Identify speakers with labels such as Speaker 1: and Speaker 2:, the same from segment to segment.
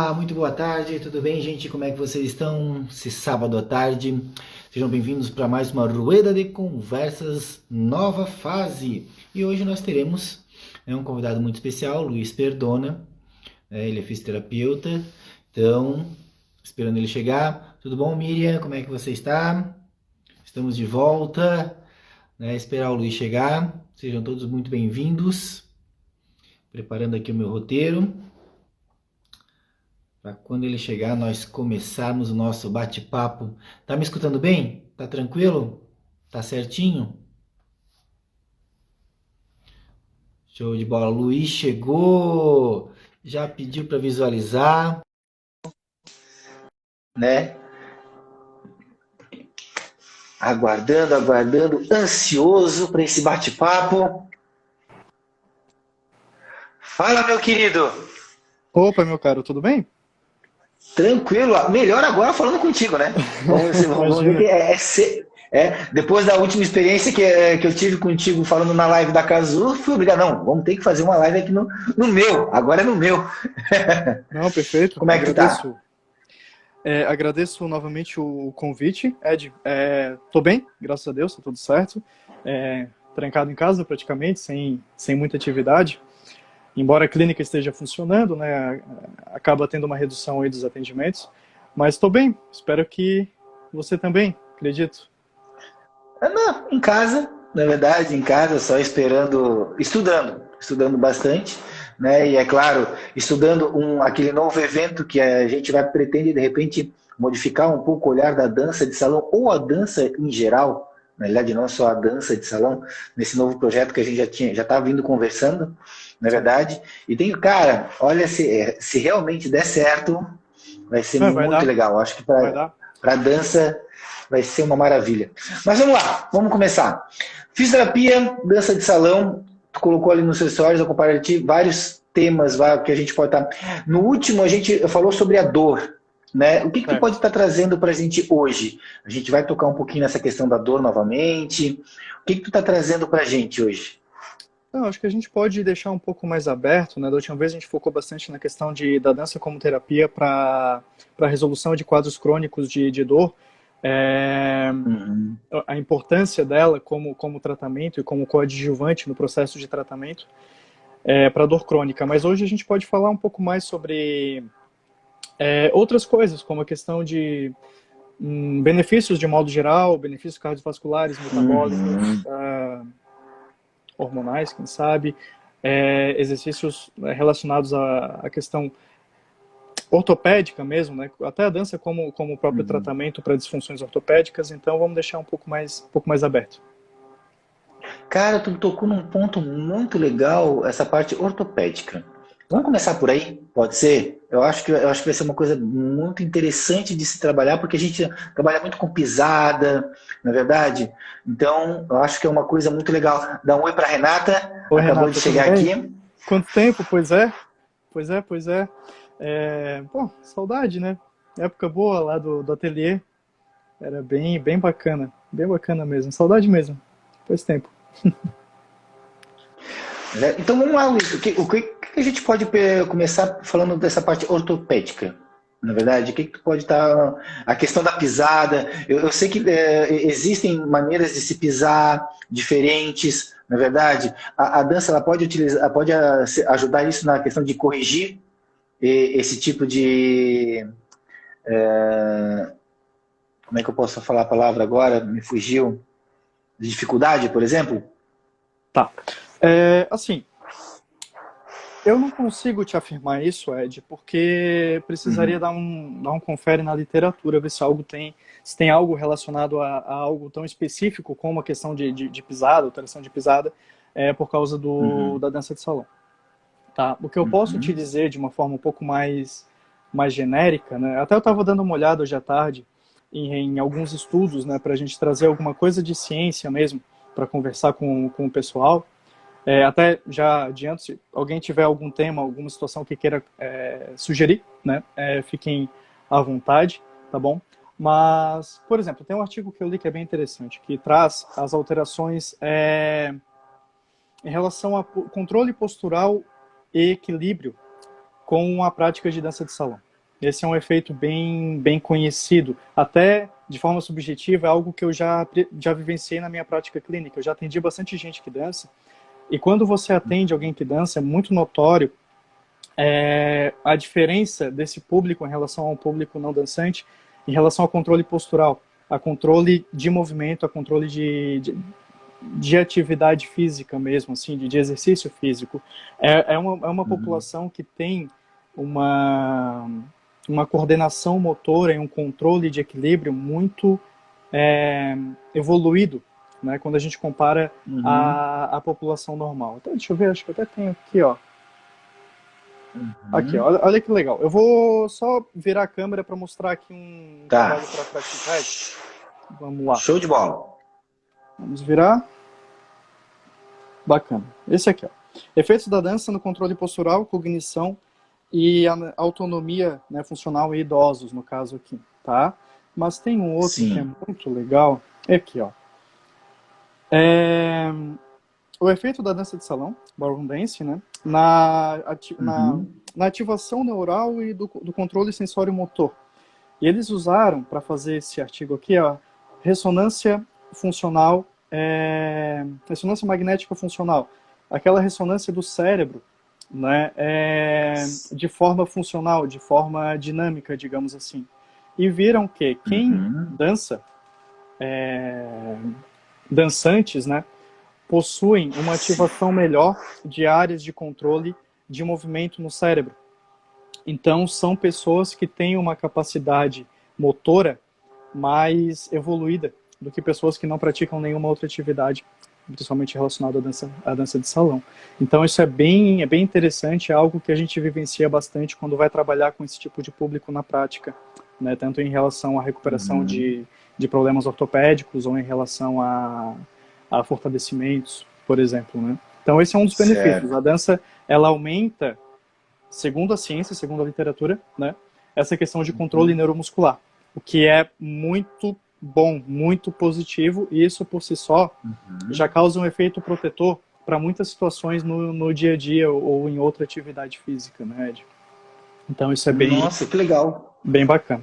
Speaker 1: Olá, muito boa tarde, tudo bem, gente? Como é que vocês estão? Esse sábado à tarde. Sejam bem-vindos para mais uma Rueda de Conversas Nova Fase. E hoje nós teremos um convidado muito especial, Luiz Perdona. Ele é fisioterapeuta, então, esperando ele chegar. Tudo bom, Miriam? Como é que você está? Estamos de volta, né? Esperar o Luiz chegar. Sejam todos muito bem-vindos. Preparando aqui o meu roteiro, para quando ele chegar nós começarmos o nosso bate-papo. Tá me escutando bem? Tá tranquilo? Tá certinho? Show de bola. Luiz chegou, já pediu para visualizar, né? Aguardando, ansioso para esse bate-papo. Fala, meu querido.
Speaker 2: Opa, meu caro, tudo bem?
Speaker 1: Tranquilo, melhor agora falando contigo, né? Vamos ver
Speaker 2: Imagina.
Speaker 1: que depois da última experiência que eu tive contigo falando na live da Casu, fui obrigado, não, vamos ter que fazer uma live aqui no meu, agora é no meu.
Speaker 2: Não, perfeito.
Speaker 1: Como é que tu tá?
Speaker 2: Agradeço. Agradeço novamente o convite, Ed. Tô bem, graças a Deus, tá tudo certo. Trancado em casa praticamente, sem muita atividade. Embora a clínica esteja funcionando, né, acaba tendo uma redução aí dos atendimentos. Mas estou bem, espero que você também, acredito.
Speaker 1: Não, em casa, na verdade, em casa, só esperando, estudando bastante, né? E é claro, estudando aquele novo evento que a gente vai pretende de repente modificar um pouco o olhar da dança de salão ou a dança em geral, na realidade não só a dança de salão, nesse novo projeto que a gente já estava vindo conversando, na
Speaker 2: Sim.
Speaker 1: verdade. E tenho, cara, olha, se realmente der certo, vai ser
Speaker 2: Vai
Speaker 1: muito
Speaker 2: dar,
Speaker 1: legal. Acho que
Speaker 2: vai dar.
Speaker 1: para dança vai ser uma maravilha. Mas vamos lá, vamos começar. Fisioterapia, dança de salão, tu colocou ali nos seus stories, eu compartilhei vários temas que a gente pode estar. No último, a gente falou sobre a dor. Né? O que tu pode
Speaker 2: Certo.
Speaker 1: estar trazendo para a gente hoje? A gente vai tocar um pouquinho nessa questão da dor novamente. O que tu está trazendo para a gente hoje?
Speaker 2: Não, acho que a gente pode deixar um pouco mais aberto, né? Da última vez a gente focou bastante na questão da dança como terapia para resolução de quadros crônicos de dor. É,
Speaker 1: Uhum.
Speaker 2: a importância dela como tratamento e como coadjuvante no processo de tratamento para dor crônica. Mas hoje a gente pode falar um pouco mais sobre outras coisas, como a questão de benefícios de modo geral, benefícios cardiovasculares, metabólicos,
Speaker 1: Uhum.
Speaker 2: hormonais, quem sabe, exercícios relacionados à questão ortopédica mesmo, né? Até a dança como próprio
Speaker 1: Uhum.
Speaker 2: tratamento para disfunções ortopédicas, então vamos deixar um pouco mais aberto.
Speaker 1: Cara, tu tocou num ponto muito legal, essa parte ortopédica. Vamos começar por aí? Pode ser? Eu acho que vai ser uma coisa muito interessante de se trabalhar, porque a gente trabalha muito com pisada, na é verdade? Então, eu acho que é uma coisa muito legal. Dá um oi para Renata,
Speaker 2: Oi,
Speaker 1: acabou de
Speaker 2: Renata, tudo
Speaker 1: chegar
Speaker 2: bem?
Speaker 1: aqui.
Speaker 2: Quanto tempo? Pois é. Pô, saudade, né? Época boa lá do ateliê, era bem bacana mesmo, saudade mesmo, faz tempo.
Speaker 1: Né? Então vamos lá, Luiz. O que a gente pode começar falando dessa parte ortopédica? Na verdade, o que tu pode estar. A questão da pisada. Eu sei que existem maneiras de se pisar diferentes, na verdade. A dança ela pode utilizar, pode ajudar isso na questão de corrigir esse tipo de. Como é que eu posso falar a palavra agora? Me fugiu. De dificuldade, por exemplo?
Speaker 2: Tá. Assim, eu não consigo te afirmar isso, Ed, porque precisaria
Speaker 1: Uhum.
Speaker 2: dar um confere na literatura, ver se tem algo relacionado a algo tão específico como a questão de pisada, alteração de pisada, por causa
Speaker 1: Uhum.
Speaker 2: da dança de salão. Tá? O que eu posso te
Speaker 1: Uhum.
Speaker 2: dizer de uma forma um pouco mais genérica, né? Até eu estava dando uma olhada hoje à tarde em alguns estudos, né, para a gente trazer alguma coisa de ciência mesmo, para conversar com o pessoal. Até já adianto, se alguém tiver algum tema, alguma situação que queira sugerir, né, fiquem à vontade, tá bom? Mas, por exemplo, tem um artigo que eu li que é bem interessante, que traz as alterações em relação a controle postural e equilíbrio com a prática de dança de salão. Esse é um efeito bem conhecido. Até de forma subjetiva, é algo que eu já vivenciei na minha prática clínica. Eu já atendi bastante gente que dança. E quando você atende alguém que dança, é muito notório a diferença desse público em relação ao público não dançante, em relação ao controle postural, a controle de movimento, a controle de atividade física mesmo, assim, de exercício físico. É uma população que tem uma coordenação motora e um controle de equilíbrio muito evoluído, né, quando a gente compara a população normal. Então, deixa eu ver, acho que eu até tenho aqui, ó. Aqui, olha que legal. Eu vou só virar a câmera para mostrar aqui um trabalho para praticar. Vamos lá.
Speaker 1: Show de bola.
Speaker 2: Vamos virar. Bacana. Esse aqui, ó. Efeitos da dança no controle postural, cognição e a autonomia, né, funcional em idosos, no caso aqui, tá? Mas tem um outro que é muito legal. É aqui, ó. O efeito da dança de salão, ballroom dance, né? Na ativação neural e do controle sensório-motor. E eles usaram, para fazer esse artigo aqui, a ressonância funcional, ressonância magnética funcional. Aquela ressonância do cérebro, né, de forma funcional, de forma dinâmica, digamos assim. E viram que quem dança, dançantes, né, possuem uma ativação melhor de áreas de controle de movimento no cérebro. Então, são pessoas que têm uma capacidade motora mais evoluída do que pessoas que não praticam nenhuma outra atividade, principalmente relacionada à dança de salão. Então, isso é bem interessante, é algo que a gente vivencia bastante quando vai trabalhar com esse tipo de público na prática, né? Tanto em relação à recuperação de problemas ortopédicos ou em relação a fortalecimentos, por exemplo, né? Então, esse é um dos benefícios. A dança, ela aumenta, segundo a ciência, segundo a literatura, né, essa questão de controle neuromuscular, o que é muito bom, muito positivo, e isso por si só já causa um efeito protetor para muitas situações no dia a dia ou em outra atividade física, né, Ed? Então, isso é
Speaker 1: Nossa, que legal.
Speaker 2: Bem bacana.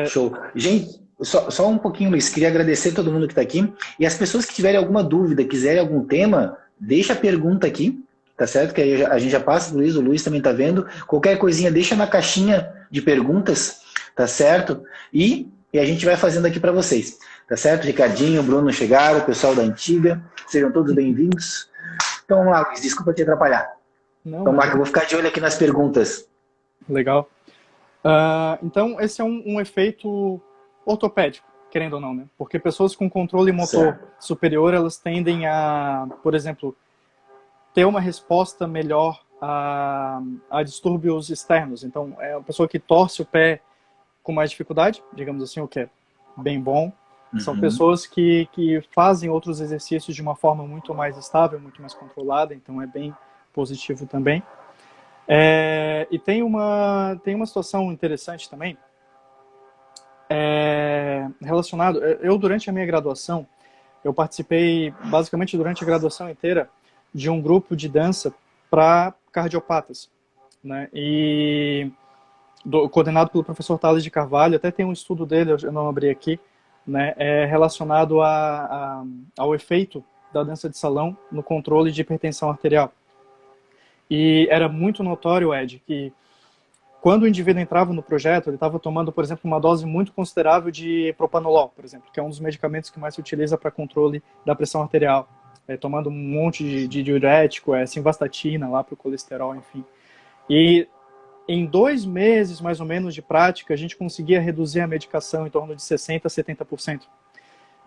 Speaker 1: Show. Gente, só um pouquinho, Luiz. Queria agradecer a todo mundo que está aqui. E as pessoas que tiverem alguma dúvida, quiserem algum tema, deixa a pergunta aqui, tá certo? Que aí a gente já passa pro Luiz, o Luiz também está vendo. Qualquer coisinha, deixa na caixinha de perguntas, tá certo? E a gente vai fazendo aqui para vocês, tá certo? Ricardinho, Bruno chegaram, o pessoal da Antiga, sejam todos bem-vindos. Então vamos lá, Luiz, desculpa te atrapalhar. Então, Marco, eu vou ficar de olho aqui nas perguntas.
Speaker 2: Legal. Então, esse é um efeito ortopédico, querendo ou não, né? Porque pessoas com controle motor superior, elas tendem a, por exemplo, ter uma resposta melhor a distúrbios externos. Então, é uma pessoa que torce o pé com mais dificuldade, digamos assim, o que é bem bom. São pessoas que fazem outros exercícios de uma forma muito mais estável, muito mais controlada, então é bem positivo também. E tem uma situação interessante também, relacionado. Eu, durante a minha graduação, eu participei, basicamente durante a graduação inteira, de um grupo de dança para cardiopatas, né? E coordenado pelo professor Tales de Carvalho, até tem um estudo dele, eu não abri aqui, né? Relacionado ao efeito da dança de salão no controle de hipertensão arterial. E era muito notório, Ed, que quando o indivíduo entrava no projeto, ele estava tomando, por exemplo, uma dose muito considerável de propanolol, por exemplo, que é um dos medicamentos que mais se utiliza para controle da pressão arterial. Tomando um monte de diurético, simvastatina lá para o colesterol, enfim. E em 2 meses, mais ou menos, de prática, a gente conseguia reduzir a medicação em torno de 60% a 70%.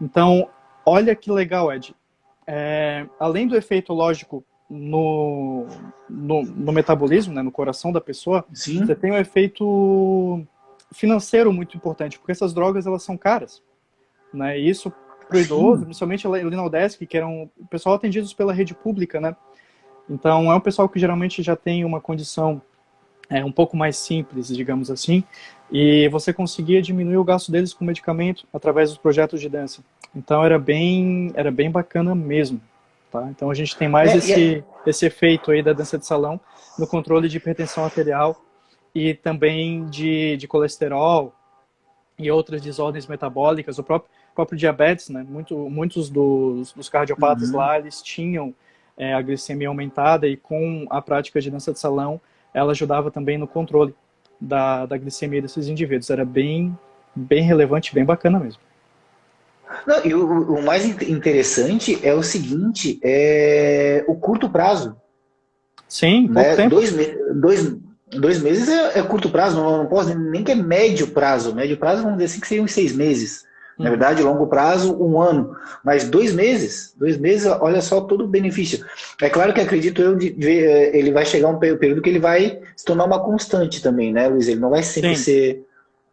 Speaker 2: Então, olha que legal, Ed. Além do efeito lógico no metabolismo, né, no coração da pessoa,
Speaker 1: Sim.
Speaker 2: Você tem um efeito financeiro muito importante, porque essas drogas, elas são caras, né? E isso para o idoso, principalmente ali na UDESC, que eram o pessoal atendidos pela rede pública, né? Então, é um pessoal que geralmente já tem uma condição um pouco mais simples, digamos assim, e você conseguia diminuir o gasto deles com medicamento através dos projetos de dança. Então, era bem bacana mesmo. Tá? Então a gente tem mais esse efeito aí da dança de salão no controle de hipertensão arterial e também de colesterol e outras desordens metabólicas, o próprio diabetes, né? Muitos dos cardiopatas
Speaker 1: Uhum.
Speaker 2: lá, eles tinham a glicemia aumentada, e com a prática de dança de salão, ela ajudava também no controle da glicemia desses indivíduos. Era bem relevante, bem bacana mesmo.
Speaker 1: Não, e o mais interessante é o seguinte, é o curto prazo,
Speaker 2: Sim, pouco
Speaker 1: né?
Speaker 2: tempo.
Speaker 1: Dois meses é curto prazo, não posso nem que é médio prazo. Médio prazo, vamos dizer assim, que seriam 6 meses. Na
Speaker 2: Uhum.
Speaker 1: verdade, longo prazo, 1 ano. Mas 2 meses, olha só todo o benefício. É claro que acredito eu, ele vai chegar um período que ele vai se tornar uma constante também, né, Luiz? Ele não vai sempre
Speaker 2: Sim,
Speaker 1: ser,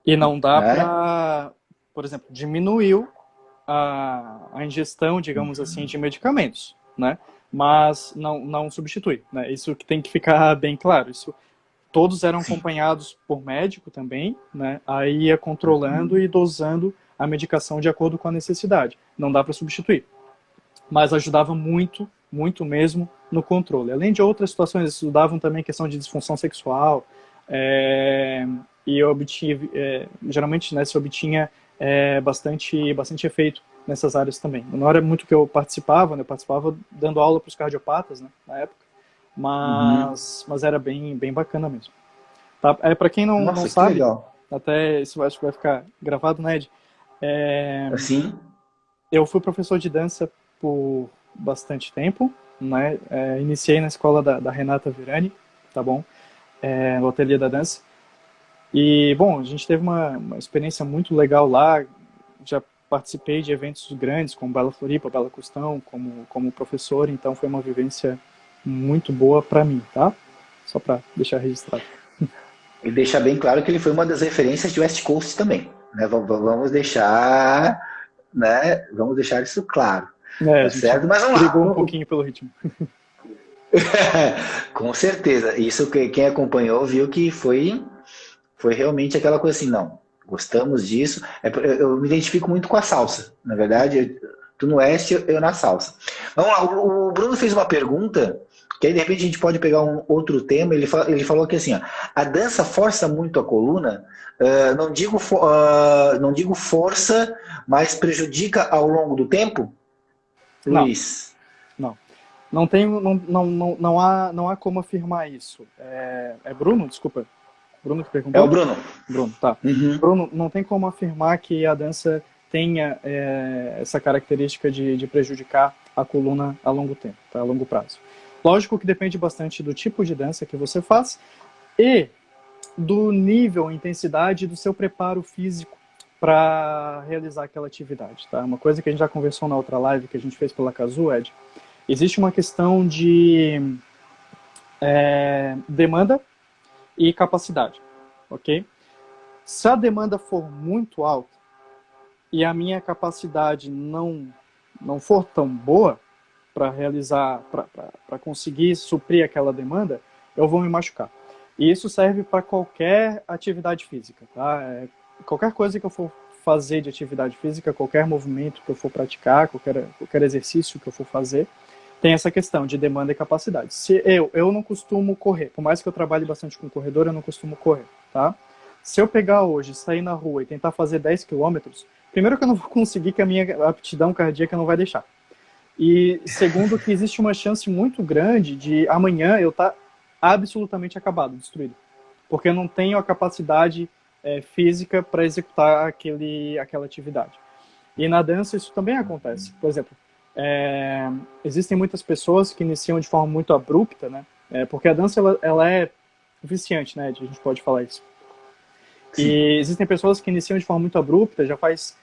Speaker 2: e não dá
Speaker 1: né?
Speaker 2: para, por exemplo, diminuiu a ingestão, digamos assim, de medicamentos, né? Mas não substitui, né? Isso que tem que ficar bem claro. Isso, todos eram
Speaker 1: Sim.
Speaker 2: acompanhados por médico também, né? Aí ia controlando e dosando a medicação de acordo com a necessidade. Não dá para substituir, mas ajudava muito, muito mesmo no controle. Além de outras situações, estudavam também questão de disfunção sexual, é, e eu obtive, geralmente, né, se obtinha bastante efeito nessas áreas também. Não era muito que eu participava, né, eu participava dando aula para os cardiopatas, né, na época,
Speaker 1: Uhum.
Speaker 2: mas era bem bacana mesmo. Tá? Para quem não
Speaker 1: Nossa, que
Speaker 2: sabe,
Speaker 1: legal.
Speaker 2: até isso acho que vai ficar gravado, né, Ed? É,
Speaker 1: Assim,
Speaker 2: eu fui professor de dança por bastante tempo, né? Iniciei na escola da Renata Virani, tá bom? No Ateliê da Dança. E, bom, a gente teve uma experiência muito legal lá. Já participei de eventos grandes, como Bela Floripa, Bela Custão, como professor, então foi uma vivência muito boa para mim, tá? Só para deixar registrado.
Speaker 1: e deixar bem claro que ele foi uma das referências de West Coast também, né? Vamos deixar, né? Vamos deixar isso claro,
Speaker 2: A
Speaker 1: tá
Speaker 2: gente
Speaker 1: certo? Mas vamos lá.
Speaker 2: brigou um pouquinho pelo ritmo.
Speaker 1: Com certeza. Isso que quem acompanhou viu que foi realmente aquela coisa assim, não. Gostamos disso. Eu me identifico muito com a salsa. Na verdade, tu no oeste, eu na salsa. Vamos lá. O Bruno fez uma pergunta que aí de repente a gente pode pegar um outro tema. Ele falou que assim, ó, a dança força muito a coluna. Não digo força, mas prejudica ao longo do tempo,
Speaker 2: Não,
Speaker 1: Luiz.
Speaker 2: não. Não há como afirmar isso. É Bruno? Desculpa. Bruno que
Speaker 1: É o
Speaker 2: perguntou?
Speaker 1: Bruno.
Speaker 2: Bruno, tá.
Speaker 1: Uhum.
Speaker 2: Bruno, não tem como afirmar que a dança tenha essa característica de prejudicar a coluna a longo tempo, tá? A longo prazo. Lógico que depende bastante do tipo de dança que você faz e do nível, intensidade do seu preparo físico para realizar aquela atividade, tá? Uma coisa que a gente já conversou na outra live que a gente fez pela Cazu, Ed, existe uma questão de demanda e capacidade, ok? Se a demanda for muito alta e a minha capacidade não for tão boa para realizar, para conseguir suprir aquela demanda, eu vou me machucar. E isso serve para qualquer atividade física, tá? Qualquer coisa que eu for fazer de atividade física, qualquer movimento que eu for praticar, qualquer exercício que eu for fazer, tem essa questão de demanda e capacidade. Se eu não costumo correr, por mais que eu trabalhe bastante com corredor, eu não costumo correr, tá? Se eu pegar hoje, sair na rua e tentar fazer 10 quilômetros, primeiro que eu não vou conseguir, que a minha aptidão cardíaca não vai deixar. E segundo que existe uma chance muito grande de amanhã eu estar absolutamente acabado, destruído. Porque eu não tenho a capacidade física para executar aquela atividade. E na dança isso também acontece. Por exemplo, existem muitas pessoas que iniciam de forma muito abrupta, né? Porque a dança ela é viciante, né? A gente pode falar isso.
Speaker 1: Sim.
Speaker 2: E existem pessoas que iniciam de forma muito abrupta, já faz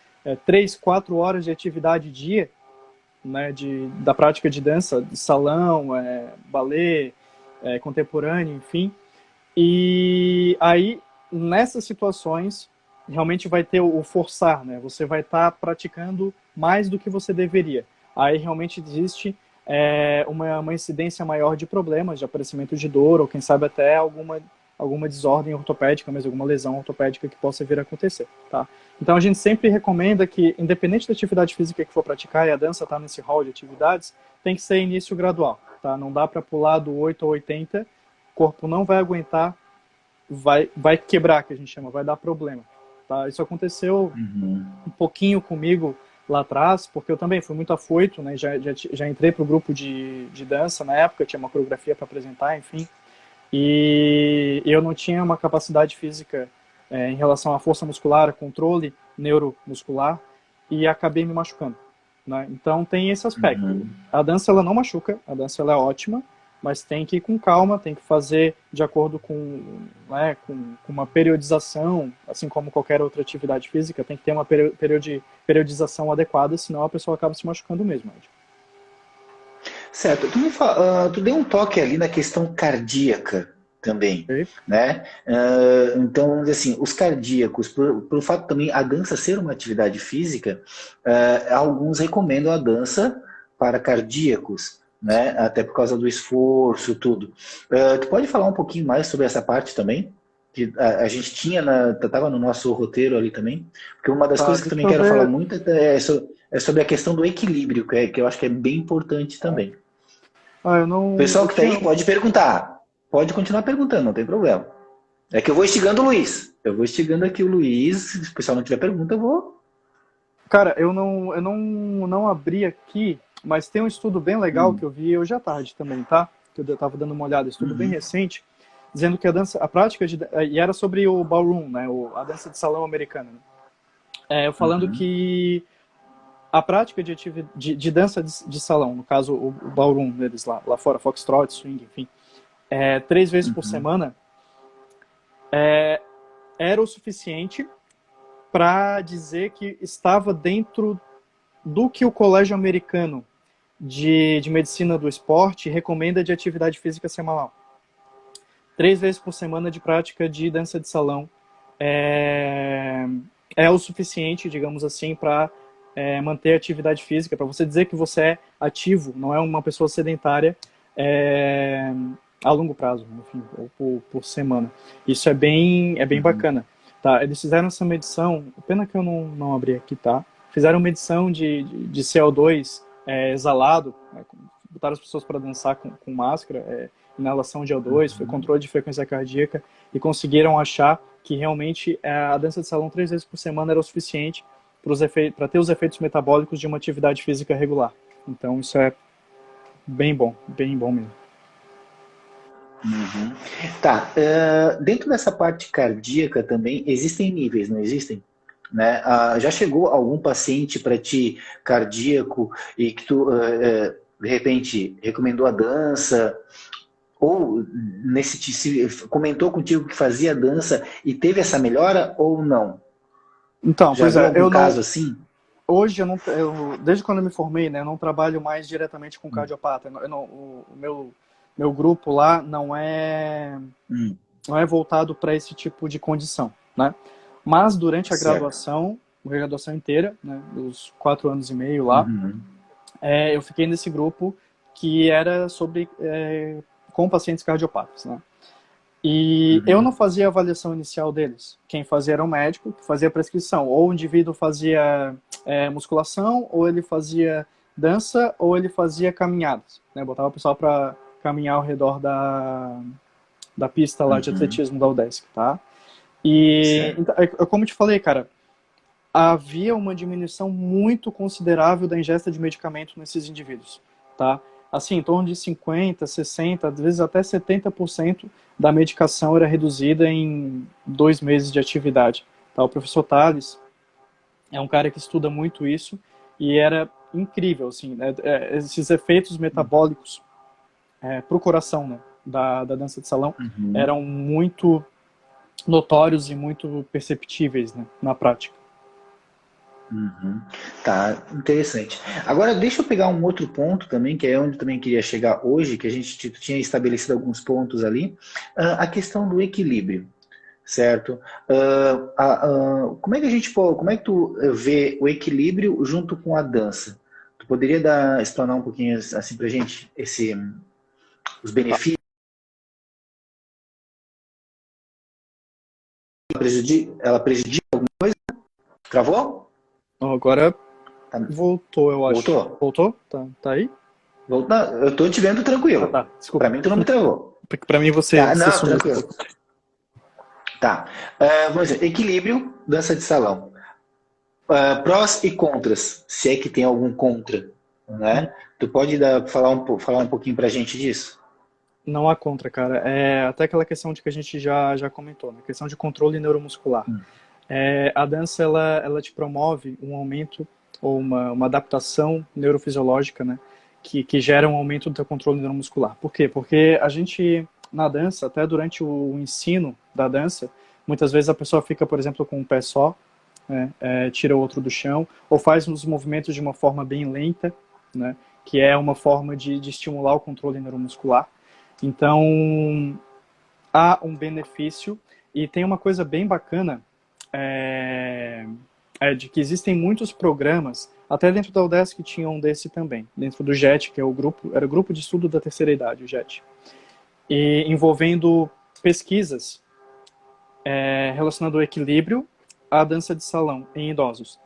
Speaker 2: 3, 4 horas de atividade dia, né? Da prática de dança, de salão, balé, contemporâneo, enfim. E aí, nessas situações, realmente vai ter o forçar, né? Você vai estar praticando mais do que você deveria. Aí realmente existe uma incidência maior de problemas, de aparecimento de dor, ou quem sabe até alguma desordem ortopédica, mas alguma lesão ortopédica que possa vir a acontecer, tá? Então a gente sempre recomenda que, independente da atividade física que for praticar, e a dança está nesse hall de atividades, tem que ser início gradual, tá? Não dá para pular do 8 ao 80, o corpo não vai aguentar vai quebrar, que a gente chama, vai dar problema. Tá? Isso aconteceu um pouquinho comigo lá atrás, porque eu também fui muito afoito, né? Já entrei para o grupo de dança na época, tinha uma coreografia para apresentar, enfim, e eu não tinha uma capacidade física em relação à força muscular, controle neuromuscular, e acabei me machucando. Né? Então tem esse aspecto. A dança ela não machuca, a dança ela é ótima, mas tem que ir com calma, tem que fazer de acordo com, né, com uma periodização, assim como qualquer outra atividade física, tem que ter uma periodização adequada, senão a pessoa acaba se machucando mesmo.
Speaker 1: Certo. Tu deu um toque ali na questão cardíaca também,
Speaker 2: Okay?
Speaker 1: né? Então, assim, os cardíacos, pelo fato também a dança ser uma atividade física, alguns recomendam a dança para cardíacos, né? Até por causa do esforço, tudo. Tu pode falar um pouquinho mais sobre essa parte também? Que a gente estava no nosso roteiro ali também, porque uma das coisas que
Speaker 2: Deixa
Speaker 1: também
Speaker 2: eu
Speaker 1: quero falar
Speaker 2: ver.
Speaker 1: muito é sobre a questão do equilíbrio, que eu acho que é bem importante também.
Speaker 2: Eu
Speaker 1: O
Speaker 2: não.
Speaker 1: pessoal
Speaker 2: Eu
Speaker 1: que está
Speaker 2: tinha.
Speaker 1: aí pode perguntar. Pode continuar perguntando, não tem problema. É que eu vou instigando o Luiz. Eu vou instigando aqui o Luiz. Se o pessoal não tiver pergunta, eu vou.
Speaker 2: Cara, eu não abri aqui, mas tem um estudo bem legal que eu vi hoje à tarde também, tá? Que eu tava dando uma olhada, estudo bem recente, dizendo que a prática e era sobre o ballroom, né? A dança de salão americana. Né? Falando que a prática de dança de salão, no caso o ballroom deles lá fora, foxtrot, swing, enfim, 3 vezes por semana, era o suficiente para dizer que estava dentro do que o Colégio Americano de Medicina do Esporte recomenda de atividade física semanal. 3 vezes por semana de prática de dança de salão é o suficiente, digamos assim, para manter a atividade física, para você dizer que você é ativo, não é uma pessoa sedentária a longo prazo, enfim, ou por semana. Isso é bem bacana. Tá? Eles fizeram essa medição, pena que eu não abri aqui, tá? Fizeram medição de CO2 exalado, né? Botaram as pessoas para dançar com máscara, inalação de O2, foi controle de frequência cardíaca, e conseguiram achar que realmente a dança de salão 3 vezes por semana era o suficiente para ter os efeitos metabólicos de uma atividade física regular. Então isso é bem bom mesmo.
Speaker 1: Tá. Dentro dessa parte cardíaca também existem níveis, não existem? Né? Já chegou algum paciente para ti cardíaco e que tu de repente recomendou a dança ou comentou contigo que fazia dança e teve essa melhora ou não?
Speaker 2: Então,
Speaker 1: Já
Speaker 2: pois
Speaker 1: viu
Speaker 2: é,
Speaker 1: algum caso assim?
Speaker 2: hoje desde quando eu me formei, né, eu não trabalho mais diretamente com cardiopata. O meu grupo lá não é voltado para esse tipo de condição, né? Mas durante a graduação inteira, né, dos 4 anos e meio lá, eu fiquei nesse grupo que era com pacientes cardiopatas, né? E eu não fazia a avaliação inicial deles. Quem fazia era o médico, que fazia a prescrição. Ou o indivíduo fazia musculação, ou ele fazia dança, ou ele fazia caminhadas. Né? Botava o pessoal para caminhar ao redor da pista lá de atletismo da UDESC, tá? E, então, como eu te falei, cara, havia uma diminuição muito considerável da ingesta de medicamento nesses indivíduos, tá? Assim, em torno de 50%, 60%, às vezes até 70% da medicação era reduzida em 2 meses de atividade. Tá? O professor Tales é um cara que estuda muito isso e era incrível, assim, né? Esses efeitos metabólicos para o coração, né, da dança de salão eram muito notórios e muito perceptíveis, né, na prática.
Speaker 1: Tá, interessante. Agora, deixa eu pegar um outro ponto também, que é onde eu também queria chegar hoje, que a gente tinha estabelecido alguns pontos ali, a questão do equilíbrio, certo? Como é que tu vê o equilíbrio junto com a dança? Tu poderia explanar um pouquinho assim pra gente os benefícios? Ela prejudica alguma coisa? Travou?
Speaker 2: Agora voltou, eu acho.
Speaker 1: Voltou?
Speaker 2: Voltou? Tá aí?
Speaker 1: Eu tô te vendo tranquilo.
Speaker 2: Tá. Desculpa.
Speaker 1: Pra mim tu não me travou.
Speaker 2: Porque pra mim você
Speaker 1: Não,
Speaker 2: sumiu.
Speaker 1: tranquilo. Tá. Vamos dizer, equilíbrio, dança de salão. Prós e contras, se é que tem algum contra,
Speaker 2: Hum,
Speaker 1: né? Tu pode falar um pouquinho pra gente disso?
Speaker 2: Não há contra, cara. É até aquela questão de que a gente já comentou, né? Questão de controle neuromuscular. A dança, ela te promove um aumento ou uma adaptação neurofisiológica, né? Que gera um aumento do teu controle neuromuscular. Por quê? Porque a gente, na dança, até durante o ensino da dança, muitas vezes a pessoa fica, por exemplo, com um pé só, né? Tira o outro do chão, ou faz os movimentos de uma forma bem lenta, né? Que é uma forma de estimular o controle neuromuscular. Então, há um benefício, e tem uma coisa bem bacana, de que existem muitos programas, até dentro da UDESC tinha um desse também, dentro do JET, que é era o Grupo de Estudo da Terceira Idade, o JET, e envolvendo pesquisas relacionando o equilíbrio à dança de salão em idosos.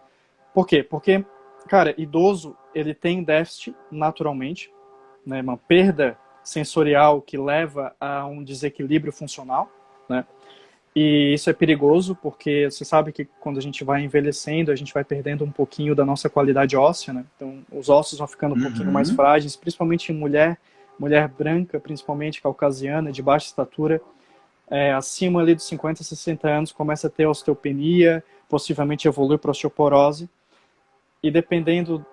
Speaker 2: Por quê? Porque, cara, idoso, ele tem déficit naturalmente, né, uma perda sensorial que leva a um desequilíbrio funcional, né? E isso é perigoso porque você sabe que quando a gente vai envelhecendo, a gente vai perdendo um pouquinho da nossa qualidade óssea, né? Então, os ossos vão ficando um pouquinho mais
Speaker 1: Uhum.
Speaker 2: frágeis, principalmente em mulher branca, principalmente caucasiana, de baixa estatura, acima ali dos 50, 60 anos, começa a ter osteopenia, possivelmente evolui para osteoporose, e dependendo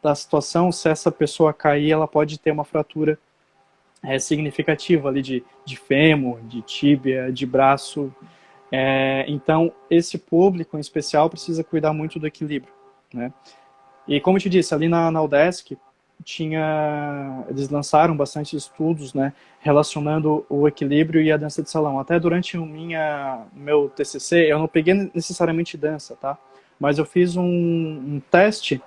Speaker 2: da situação, se essa pessoa cair, ela pode ter uma fratura significativa ali de fêmur, de tíbia, de braço. Então, esse público em especial precisa cuidar muito do equilíbrio, né? E como eu te disse, ali na UDESC, eles lançaram bastante estudos, né, relacionando o equilíbrio e a dança de salão. Até durante o meu TCC, eu não peguei necessariamente dança, tá? Mas eu fiz um teste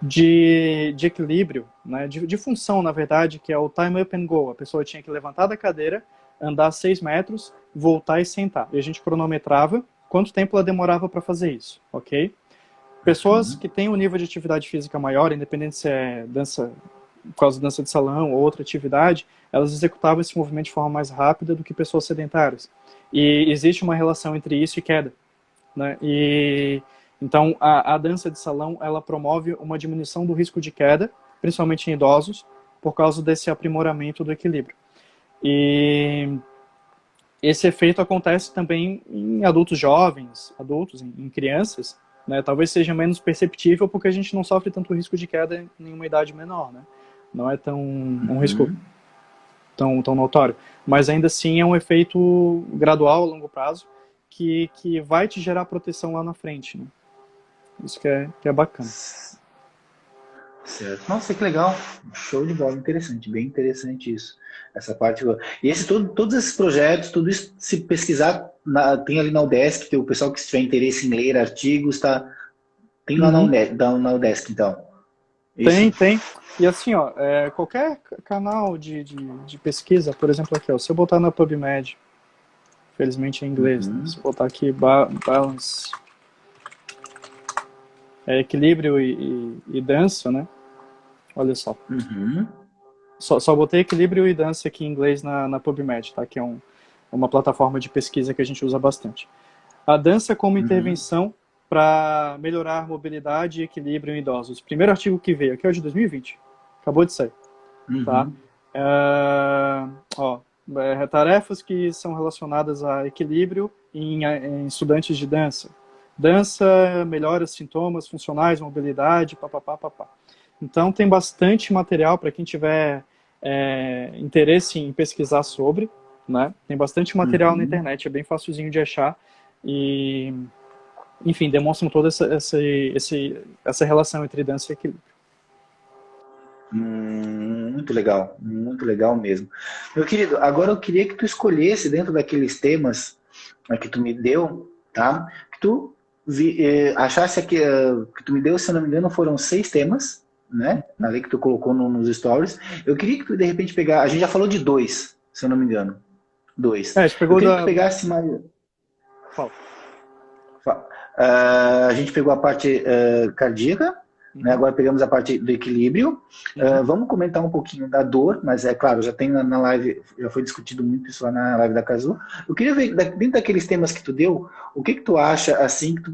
Speaker 2: de equilíbrio, né, de função, na verdade, que é o time up and go. A pessoa tinha que levantar da cadeira, andar 6 metros, voltar e sentar. E a gente cronometrava quanto tempo ela demorava para fazer isso, ok? Pessoas
Speaker 1: Uhum.
Speaker 2: que têm um nível de atividade física maior, independente se é dança, por causa de dança de salão ou outra atividade, elas executavam esse movimento de forma mais rápida do que pessoas sedentárias. E existe uma relação entre isso e queda, né? Então, a dança de salão, ela promove uma diminuição do risco de queda, principalmente em idosos, por causa desse aprimoramento do equilíbrio. E esse efeito acontece também em adultos jovens, em crianças, né? Talvez seja menos perceptível porque a gente não sofre tanto risco de queda em uma idade menor, né? Não é um risco
Speaker 1: Uhum.
Speaker 2: tão notório. Mas ainda assim é um efeito gradual a longo prazo que vai te gerar proteção lá na frente, né? Isso que é bacana.
Speaker 1: Certo. Nossa, que legal. Show de bola, interessante, bem interessante isso. Essa parte. E todos esses projetos, tudo isso, se pesquisar, tem ali na UDESC, que o pessoal que tiver interesse em ler artigos, tá, tem lá
Speaker 2: Uhum.
Speaker 1: Na UDESC, então. Isso?
Speaker 2: Tem. E assim, ó, qualquer canal de pesquisa, por exemplo, aqui, ó, se eu botar na PubMed, felizmente em inglês, né? Se
Speaker 1: Uhum.
Speaker 2: eu botar aqui balance, equilíbrio e dança, né? Olha só.
Speaker 1: Uhum.
Speaker 2: Só botei equilíbrio e dança aqui em inglês na PubMed, tá? Que é uma plataforma de pesquisa que a gente usa bastante. A dança como
Speaker 1: Uhum.
Speaker 2: intervenção para melhorar a mobilidade e equilíbrio em idosos. Primeiro artigo que veio, aqui é o de 2020. Acabou de sair, tá?
Speaker 1: Uhum.
Speaker 2: Tarefas que são relacionadas a equilíbrio em estudantes de dança. Dança melhora sintomas funcionais, mobilidade, papapá, papá. Então tem bastante material para quem tiver interesse em pesquisar sobre, né? Tem bastante material na
Speaker 1: Uhum.
Speaker 2: internet, é bem facilzinho de achar e, enfim, demonstram toda essa relação entre dança e equilíbrio.
Speaker 1: Muito legal mesmo. Meu querido, agora eu queria que tu escolhesse dentro daqueles temas que tu me deu, tá? Que tu achasse que tu me deu, se eu não me engano, foram 6 temas, né? Ali que tu colocou nos stories. Eu queria que tu de repente pegar. A gente já falou de 2, se eu não me engano. 2.
Speaker 2: A gente
Speaker 1: Eu
Speaker 2: pegou
Speaker 1: queria que tu
Speaker 2: da.
Speaker 1: pegasse mais.
Speaker 2: Fala.
Speaker 1: A gente pegou a parte cardíaca, né? Agora pegamos a parte do equilíbrio. Vamos comentar um pouquinho da dor, mas é claro, já tem na live, já foi discutido muito isso lá na live da Casu. Eu queria ver, dentro daqueles temas que tu deu, o que tu acha, assim, que tu,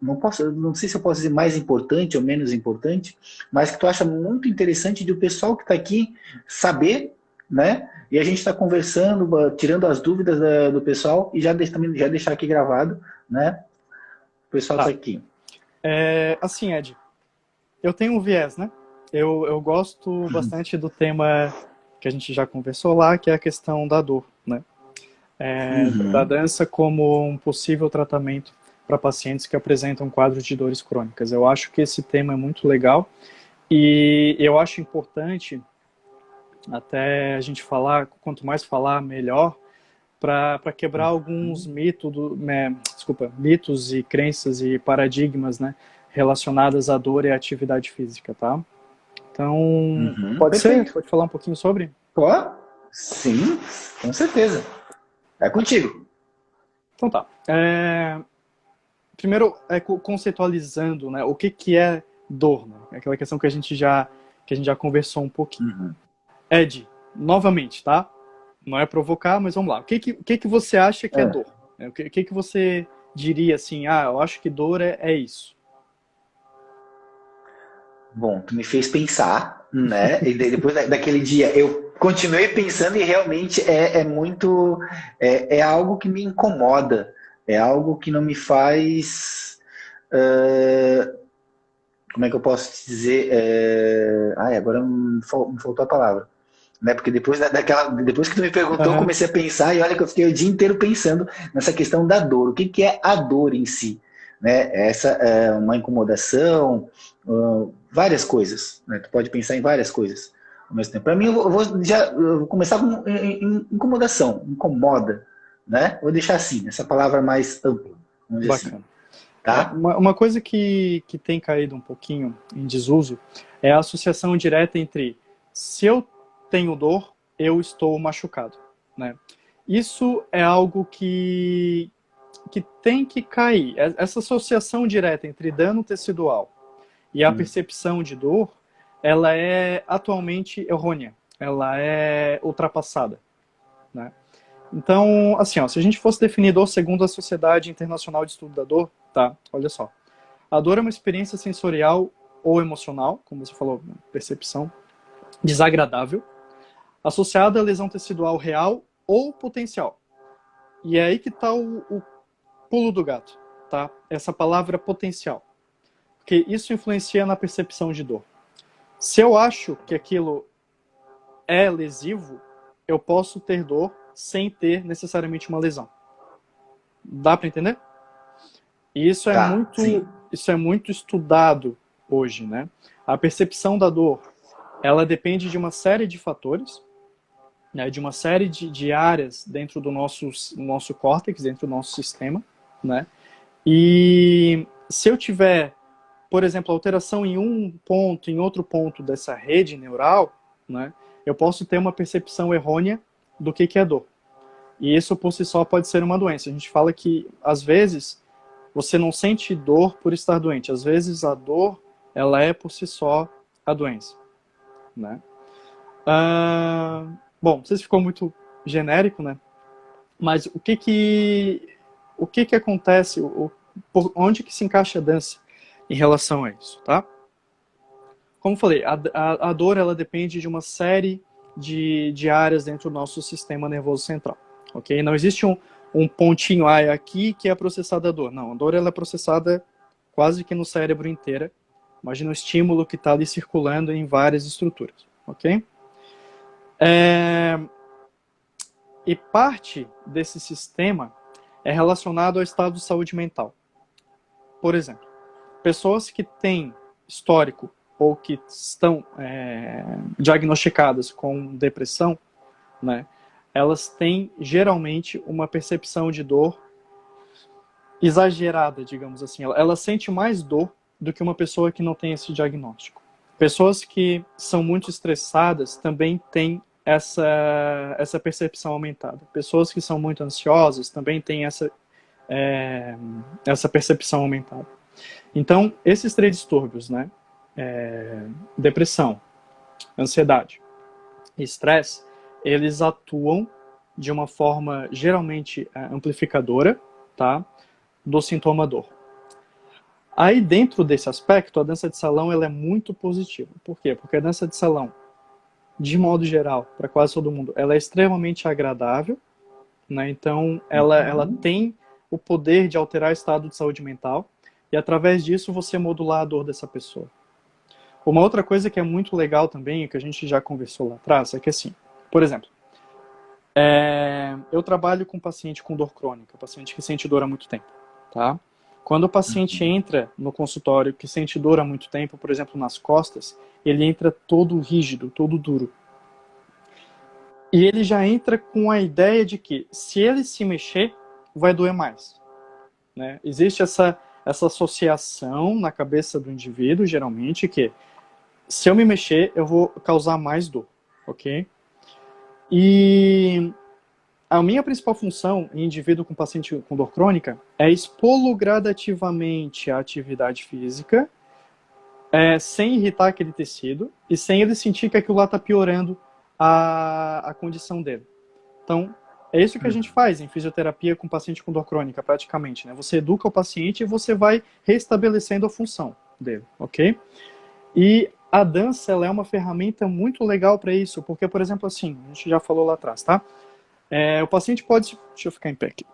Speaker 1: não sei se eu posso dizer mais importante ou menos importante, mas que tu acha muito interessante de o pessoal que está aqui saber, né? E a gente está conversando, tirando as dúvidas do pessoal e também já deixar aqui gravado, né? O pessoal está aqui.
Speaker 2: Assim, Ed, eu tenho um viés, né? Eu gosto bastante do tema que a gente já conversou lá, que é a questão da dor, né? Da dança como um possível tratamento para pacientes que apresentam quadros de dores crônicas. Eu acho que esse tema é muito legal e eu acho importante até a gente falar, quanto mais falar, melhor, para quebrar alguns mitos e crenças e paradigmas, né, relacionadas à dor e à atividade física, tá? Então, pode ser? Pode falar um pouquinho sobre?
Speaker 1: Sim, com certeza. É contigo.
Speaker 2: Então tá. Primeiro, conceitualizando, né, o que é dor, né? Aquela questão que a gente já conversou um pouquinho. Ed, novamente, tá? Não é provocar, mas vamos lá. O que você acha que é dor? O que você diria assim, eu acho que dor é isso?
Speaker 1: Bom, tu me fez pensar, né? E depois daquele dia eu continuei pensando e realmente é muito... É algo que me incomoda. É algo que não me faz... como é que eu posso te dizer? Agora me faltou a palavra. Né? Porque depois que tu me perguntou, eu comecei a pensar e olha que eu fiquei o dia inteiro pensando nessa questão da dor. O que é a dor em si? Né? Essa é uma incomodação, várias coisas. Né? Tu pode pensar em várias coisas ao mesmo tempo. Para mim, eu vou começar com incomodação, incomoda. Né? Vou deixar assim, essa palavra mais ampla. Vamos dizer
Speaker 2: Bacana.
Speaker 1: Assim. Tá?
Speaker 2: Uma coisa que tem caído um pouquinho em desuso é a associação direta entre se eu tenho dor, eu estou machucado, né? Isso é algo que tem que cair. Essa associação direta entre dano tecidual e a percepção de dor, ela é atualmente errônea, ela é ultrapassada, né? Então, assim, se a gente fosse definir dor segundo a Sociedade Internacional de Estudo da Dor, tá? Olha só. A dor é uma experiência sensorial ou emocional, como você falou, percepção, desagradável, associada à lesão tecidual real ou potencial. E é aí que está o pulo do gato, tá? Essa palavra potencial. Porque isso influencia na percepção de dor. Se eu acho que aquilo é lesivo, eu posso ter dor sem ter necessariamente uma lesão. Dá para entender? E isso é muito estudado hoje, né? A percepção da dor, ela depende de uma série de fatores, né, de uma série de áreas dentro do nosso córtex, dentro do nosso sistema, né? E se eu tiver, por exemplo, alteração em um ponto, em outro ponto dessa rede neural, né, eu posso ter uma percepção errônea do que é dor. E isso por si só pode ser uma doença. A gente fala que, às vezes, você não sente dor por estar doente. Às vezes, a dor, ela é por si só a doença, né? Bom, não sei se ficou muito genérico, né? Mas o que acontece, por onde que se encaixa a dança em relação a isso, tá? Como eu falei, a dor, ela depende de uma série de áreas dentro do nosso sistema nervoso central, ok? Não existe um pontinho aqui que é processada a dor. Não, a dor, ela é processada quase que no cérebro inteira. Imagina o estímulo que está ali circulando em várias estruturas, ok? E parte desse sistema é relacionado ao estado de saúde mental. Por exemplo, pessoas que têm histórico ou que estão diagnosticadas com depressão, né, elas têm geralmente uma percepção de dor exagerada, digamos assim. Ela sente mais dor do que uma pessoa que não tem esse diagnóstico. Pessoas que são muito estressadas também têm essa percepção aumentada. Pessoas que são muito ansiosas também têm essa percepção aumentada. Então, esses três distúrbios, né? depressão, ansiedade e estresse, eles atuam de uma forma geralmente amplificadora, tá, do sintoma dor. Aí dentro desse aspecto, a dança de salão ela é muito positiva. Por quê? Porque a dança de salão, de modo geral, para quase todo mundo, ela é extremamente agradável, né? Então ela tem o poder de alterar o estado de saúde mental e através disso você modular a dor dessa pessoa. Uma outra coisa que é muito legal também, que a gente já conversou lá atrás, é que assim, por exemplo, eu trabalho com paciente com dor crônica, paciente que sente dor há muito tempo, tá? Quando o paciente entra no consultório que sente dor há muito tempo, por exemplo, nas costas, ele entra todo rígido, todo duro. E ele já entra com a ideia de que, se ele se mexer, vai doer mais, né? Existe essa associação na cabeça do indivíduo, geralmente, que se eu me mexer, eu vou causar mais dor, ok? E a minha principal função em indivíduo com paciente com dor crônica é expô-lo gradativamente à atividade física, sem irritar aquele tecido e sem ele sentir que aquilo lá está piorando a condição dele. Então, é isso que a gente faz em fisioterapia com paciente com dor crônica, praticamente, né? Você educa o paciente e você vai restabelecendo a função dele, ok? E a dança, ela é uma ferramenta muito legal para isso, porque, por exemplo, assim, a gente já falou lá atrás, tá? O paciente pode... Deixa eu ficar em pé aqui.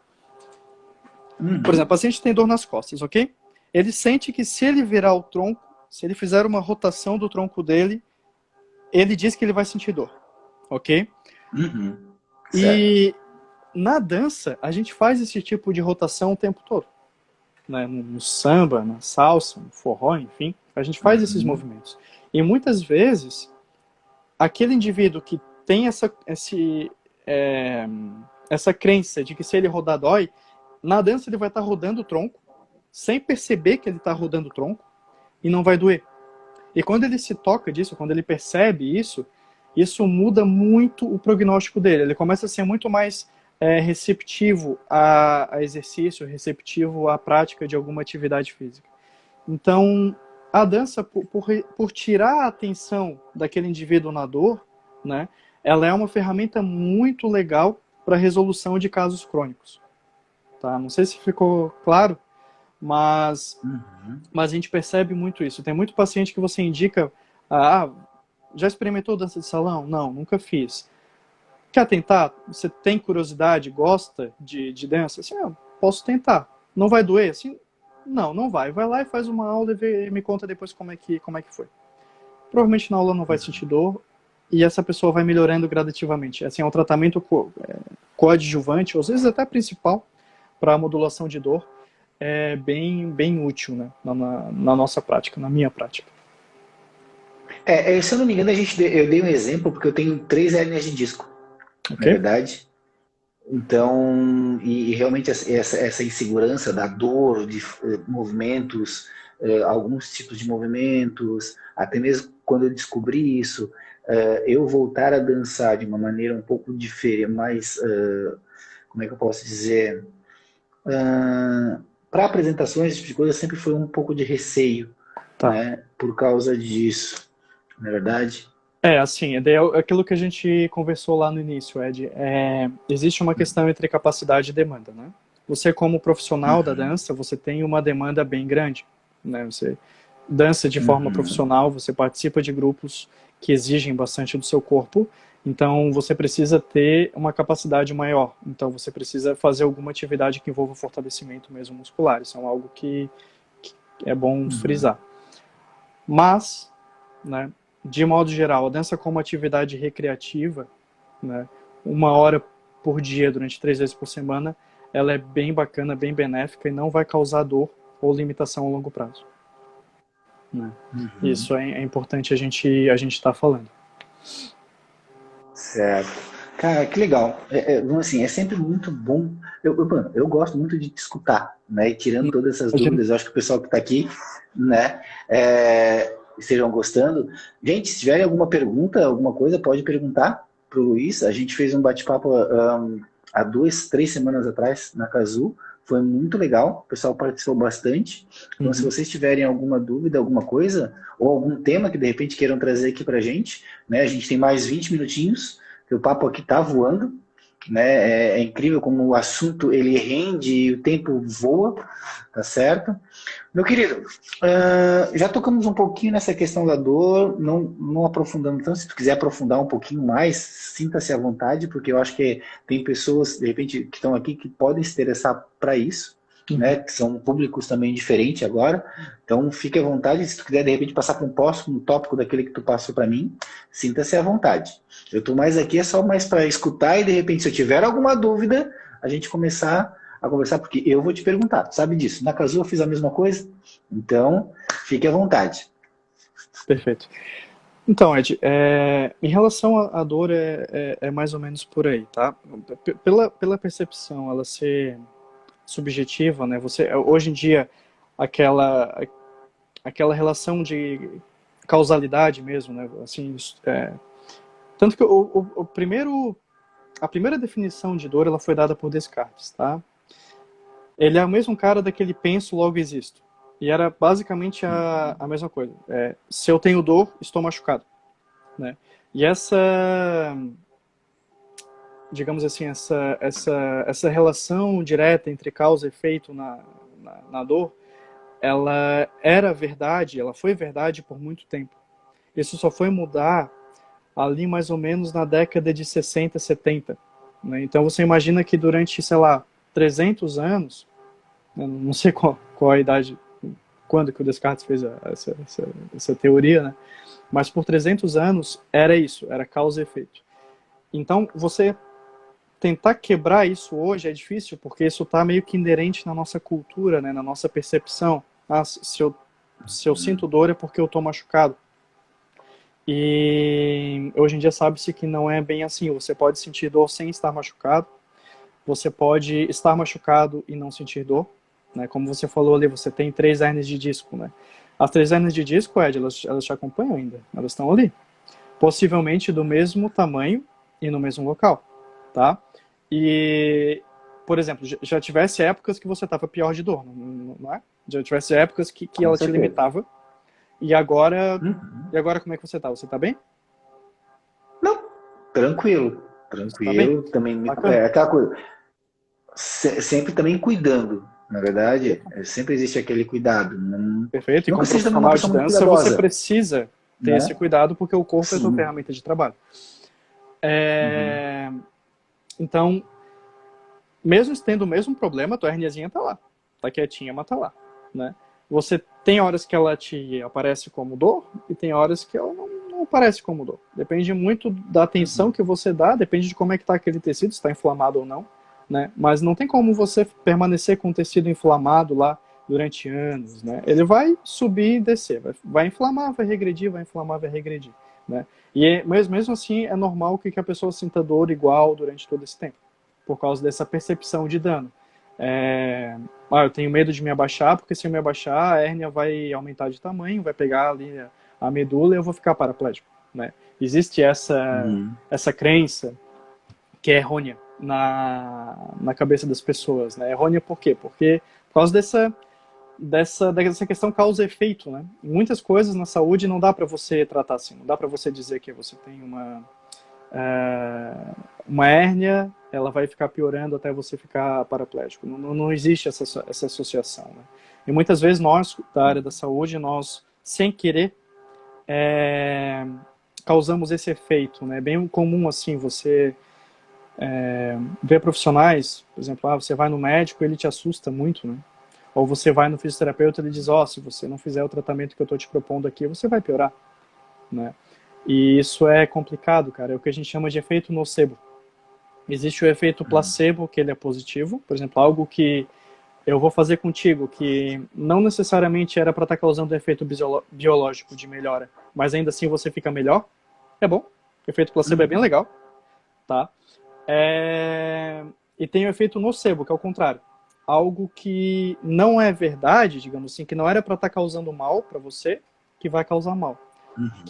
Speaker 2: Por exemplo, o paciente tem dor nas costas, ok? Ele sente que se ele virar o tronco, se ele fizer uma rotação do tronco dele, ele diz que ele vai sentir dor, ok? E na dança, a gente faz esse tipo de rotação o tempo todo. Né? No samba, na salsa, no forró, enfim, a gente faz esses movimentos. E muitas vezes, aquele indivíduo que tem essa crença de que se ele rodar dói, na dança ele vai estar rodando o tronco, sem perceber que ele está rodando o tronco, e não vai doer. E quando ele se toca disso, quando ele percebe isso, isso muda muito o prognóstico dele. Ele começa a ser muito mais receptivo a exercício, receptivo à prática de alguma atividade física. Então, a dança, por tirar a atenção daquele indivíduo na dor, né, ela é uma ferramenta muito legal para a resolução de casos crônicos. Tá? Não sei se ficou claro, mas a gente percebe muito isso. Tem muito paciente que você indica, já experimentou dança de salão? Não, nunca fiz. Quer tentar? Você tem curiosidade, gosta de dança? Assim, posso tentar. Não vai doer? Assim, não vai. Vai lá e faz uma aula e me conta depois como é que foi. Provavelmente na aula não vai sentir dor e essa pessoa vai melhorando gradativamente. Assim, é um tratamento coadjuvante, ou às vezes até principal, para a modulação de dor. É bem útil, né, na nossa prática, na minha prática.
Speaker 1: Se eu não me engano, eu dei um exemplo porque eu tenho 3 hérnias de disco, na verdade. Então, e realmente essa insegurança da dor, de movimentos, alguns tipos de movimentos, até mesmo quando eu descobri isso, eu voltar a dançar de uma maneira um pouco diferente, mais, como é que eu posso dizer, para apresentações, esse tipo de coisa, sempre foi um pouco de receio, né, por causa disso, não é verdade?
Speaker 2: Assim, é aquilo que a gente conversou lá no início, Ed. Existe uma questão entre capacidade e demanda, né? Você, como profissional da dança, você tem uma demanda bem grande, né? Você dança de forma profissional, você participa de grupos que exigem bastante do seu corpo, então você precisa ter uma capacidade maior. Então você precisa fazer alguma atividade que envolva fortalecimento mesmo muscular. Isso é algo que é bom frisar. Mas, né, de modo geral, a dança como atividade recreativa, né, 1 hora por dia, durante 3 vezes por semana, ela é bem bacana, bem benéfica e não vai causar dor ou limitação a longo prazo. Né? Isso é importante a gente estar falando.
Speaker 1: Certo. Cara, que legal. Assim, é sempre muito bom. Eu gosto muito de te escutar, né? E tirando todas essas dúvidas, eu acho que o pessoal que está aqui, né, estejam gostando. Gente, se tiverem alguma pergunta, alguma coisa, pode perguntar para o Luiz. A gente fez um bate-papo há 2, 3 semanas atrás na Cazu, foi muito legal, o pessoal participou bastante. Então, se vocês tiverem alguma dúvida, alguma coisa, ou algum tema que de repente queiram trazer aqui pra gente, né? A gente tem mais 20 minutinhos, que o papo aqui tá voando, né? É incrível como o assunto ele rende e o tempo voa, tá certo? Meu querido, já tocamos um pouquinho nessa questão da dor, não aprofundamos tanto. Se tu quiser aprofundar um pouquinho mais, sinta-se à vontade, porque eu acho que tem pessoas, de repente, que estão aqui que podem se interessar para isso, né? Que são públicos também diferentes agora. Então, fique à vontade. Se tu quiser, de repente, passar para um próximo tópico daquele que tu passou para mim, sinta-se à vontade. Eu estou mais aqui, é só mais para escutar e, de repente, se eu tiver alguma dúvida, a gente começar a conversar, porque eu vou te perguntar, tu sabe disso. Na Casu eu fiz a mesma coisa, então fique à vontade.
Speaker 2: Perfeito. Então, Ed, em relação à dor, é mais ou menos por aí, tá? Pela percepção, ela ser subjetiva, né? Hoje em dia, aquela relação de causalidade mesmo, né? Assim, tanto que a primeira definição de dor, ela foi dada por Descartes, tá? Ele é o mesmo cara daquele penso, logo existo. E era basicamente a mesma coisa. Se eu tenho dor, estou machucado, né? E digamos assim, essa relação direta entre causa e efeito na dor, ela era verdade, ela foi verdade por muito tempo. Isso só foi mudar ali mais ou menos na década de 60, 70. Né? Então você imagina que durante, sei lá, 300 anos, eu não sei qual a idade, quando que o Descartes fez essa teoria, né? Mas por 300 anos era isso, era causa e efeito. Então você tentar quebrar isso hoje é difícil, porque isso está meio que inerente na nossa cultura, né? Na nossa percepção. Se eu sinto dor é porque eu estou machucado. E hoje em dia sabe-se que não é bem assim. Você pode sentir dor sem estar machucado. Você pode estar machucado e não sentir dor. Né? Como você falou ali, você tem 3 hérnias de disco. Né? As 3 hérnias de disco, Ed, elas te acompanham ainda. Elas estão ali. Possivelmente do mesmo tamanho e no mesmo local. Tá? E, por exemplo, já tivesse épocas que você estava pior de dor, não é? Já tivesse épocas que ela te limitava. E agora como é que você está? Você está bem?
Speaker 1: Não, tranquilo. Tranquilo,
Speaker 2: Tá
Speaker 1: também aquela coisa. Sempre também cuidando, na verdade, sempre existe aquele cuidado.
Speaker 2: Perfeito, e como
Speaker 1: seja também uma
Speaker 2: profissional de
Speaker 1: pessoa muito
Speaker 2: dança, você
Speaker 1: cuidadosa,
Speaker 2: precisa ter
Speaker 1: né?
Speaker 2: esse cuidado, porque o corpo é a sua
Speaker 1: Sim.
Speaker 2: ferramenta de trabalho. Então, mesmo tendo o mesmo problema, a tua herniazinha tá lá. Tá quietinha, mas tá lá. Né? Você tem horas que ela te aparece como dor e tem horas que ela não aparece como dor. Depende muito da atenção que você dá, depende de como é que tá aquele tecido, se está inflamado ou não. Né? Mas não tem como você permanecer com o tecido inflamado lá durante anos. Né? Ele vai subir e descer. Vai inflamar, vai regredir, vai inflamar, vai regredir. Né? E mesmo assim é normal que a pessoa sinta dor igual durante todo esse tempo, por causa dessa percepção de dano. Eu tenho medo de me abaixar, porque se eu me abaixar, a hérnia vai aumentar de tamanho, vai pegar ali a medula e eu vou ficar paraplégico. Né? Existe essa crença que é errônea na cabeça das pessoas. Né? Errônea por quê? Porque por causa dessa questão causa e efeito. Né? Muitas coisas na saúde não dá para você tratar assim, não dá para você dizer que você tem uma hérnia, ela vai ficar piorando até você ficar paraplégico. Não existe essa associação. Né? E muitas vezes nós, da área da saúde, nós, sem querer, causamos esse efeito. Né? É bem comum, assim, você ver profissionais, por exemplo, você vai no médico, ele te assusta muito, né? Ou você vai no fisioterapeuta e ele diz, se você não fizer o tratamento que eu estou te propondo aqui, você vai piorar. Né? E isso é complicado, cara. É o que a gente chama de efeito nocebo. Existe o efeito placebo, que ele é positivo. Por exemplo, algo que eu vou fazer contigo, que não necessariamente era para estar causando efeito biológico de melhora, mas ainda assim você fica melhor. É bom. O efeito placebo é bem legal. Tá? E tem o efeito nocebo, que é o contrário. Algo que não é verdade, digamos assim, que não era para estar causando mal para você, que vai causar mal.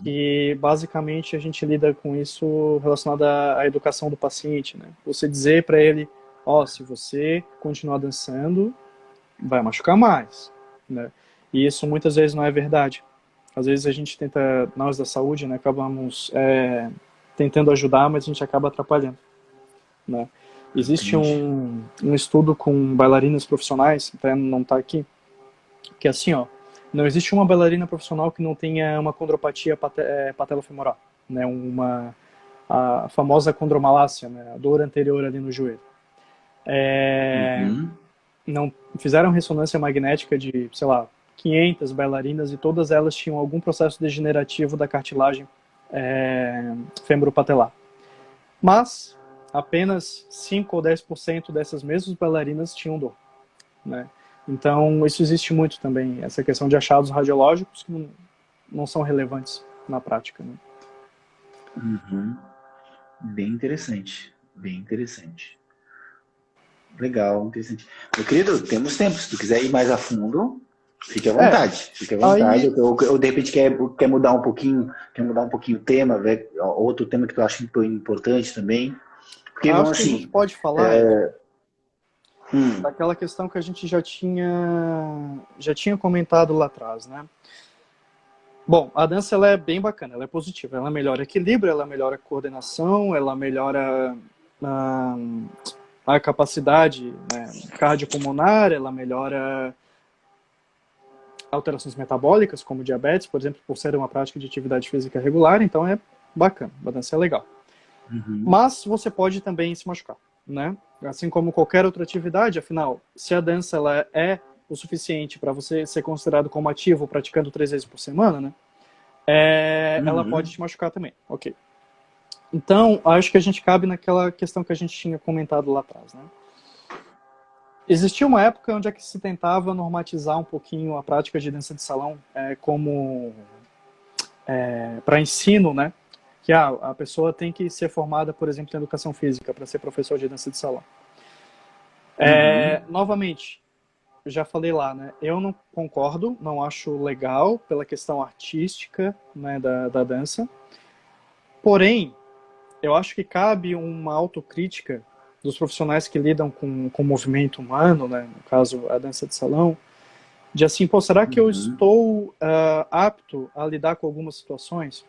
Speaker 2: E basicamente a gente lida com isso relacionado à educação do paciente, né? Você dizer para ele ó, se você continuar dançando, vai machucar mais, né? E isso muitas vezes não é verdade. Às vezes a gente tenta, nós da saúde, né, acabamos tentando ajudar, mas a gente acaba atrapalhando, né? Existe
Speaker 1: Entendi.
Speaker 2: um estudo com bailarinas profissionais, até não está aqui, que é assim, ó, não existe uma bailarina profissional que não tenha uma condropatia patelofemoral, né, a famosa condromalácia, né, a dor anterior ali no joelho.
Speaker 1: Uhum.
Speaker 2: Não fizeram ressonância magnética de, sei lá, 500 bailarinas e todas elas tinham algum processo degenerativo da cartilagem femoropatelar. Mas apenas 5 ou 10% dessas mesmas bailarinas tinham dor, né? Então, isso existe muito também, essa questão de achados radiológicos que não são relevantes na prática, né?
Speaker 1: Uhum. Bem interessante. Bem interessante. Legal, interessante. Meu querido, temos tempo. Se tu quiser ir mais a fundo, fique à
Speaker 2: É,
Speaker 1: vontade. Fique à vontade.
Speaker 2: aí
Speaker 1: Eu, de repente quer mudar um pouquinho o tema, ver outro tema que tu acha importante também. Porque, vamos
Speaker 2: acho que a gente
Speaker 1: assim.
Speaker 2: pode falar, Ed,
Speaker 1: Hum,
Speaker 2: daquela questão que a gente já tinha comentado lá atrás, né? Bom, a dança ela é bem bacana, ela é positiva, ela melhora equilíbrio, ela melhora coordenação, ela melhora ah, a capacidade, né, cardiopulmonar, ela melhora alterações metabólicas, como diabetes, por exemplo, por ser uma prática de atividade física regular, então é bacana, a dança é legal.
Speaker 1: uhum,
Speaker 2: Mas você pode também se machucar, né? Assim como qualquer outra atividade, afinal, se a dança ela é o suficiente para você ser considerado como ativo praticando 3 vezes por semana, né? Ela pode
Speaker 1: uhum.
Speaker 2: te machucar também, ok. Então, acho que a gente cabe naquela questão que a gente tinha comentado lá atrás, né? Existia uma época onde é que se tentava normatizar um pouquinho a prática de dança de salão como para ensino, né? Que a pessoa tem que ser formada, por exemplo, em educação física para ser professor de dança de salão.
Speaker 1: Uhum.
Speaker 2: Novamente, eu já falei lá, né? Eu não concordo, não acho legal pela questão artística, né, da dança. Porém, eu acho que cabe uma autocrítica dos profissionais que lidam com o movimento humano, né, no caso a dança de salão, de assim, pô, será que eu
Speaker 1: Uhum.
Speaker 2: estou apto a lidar com algumas situações?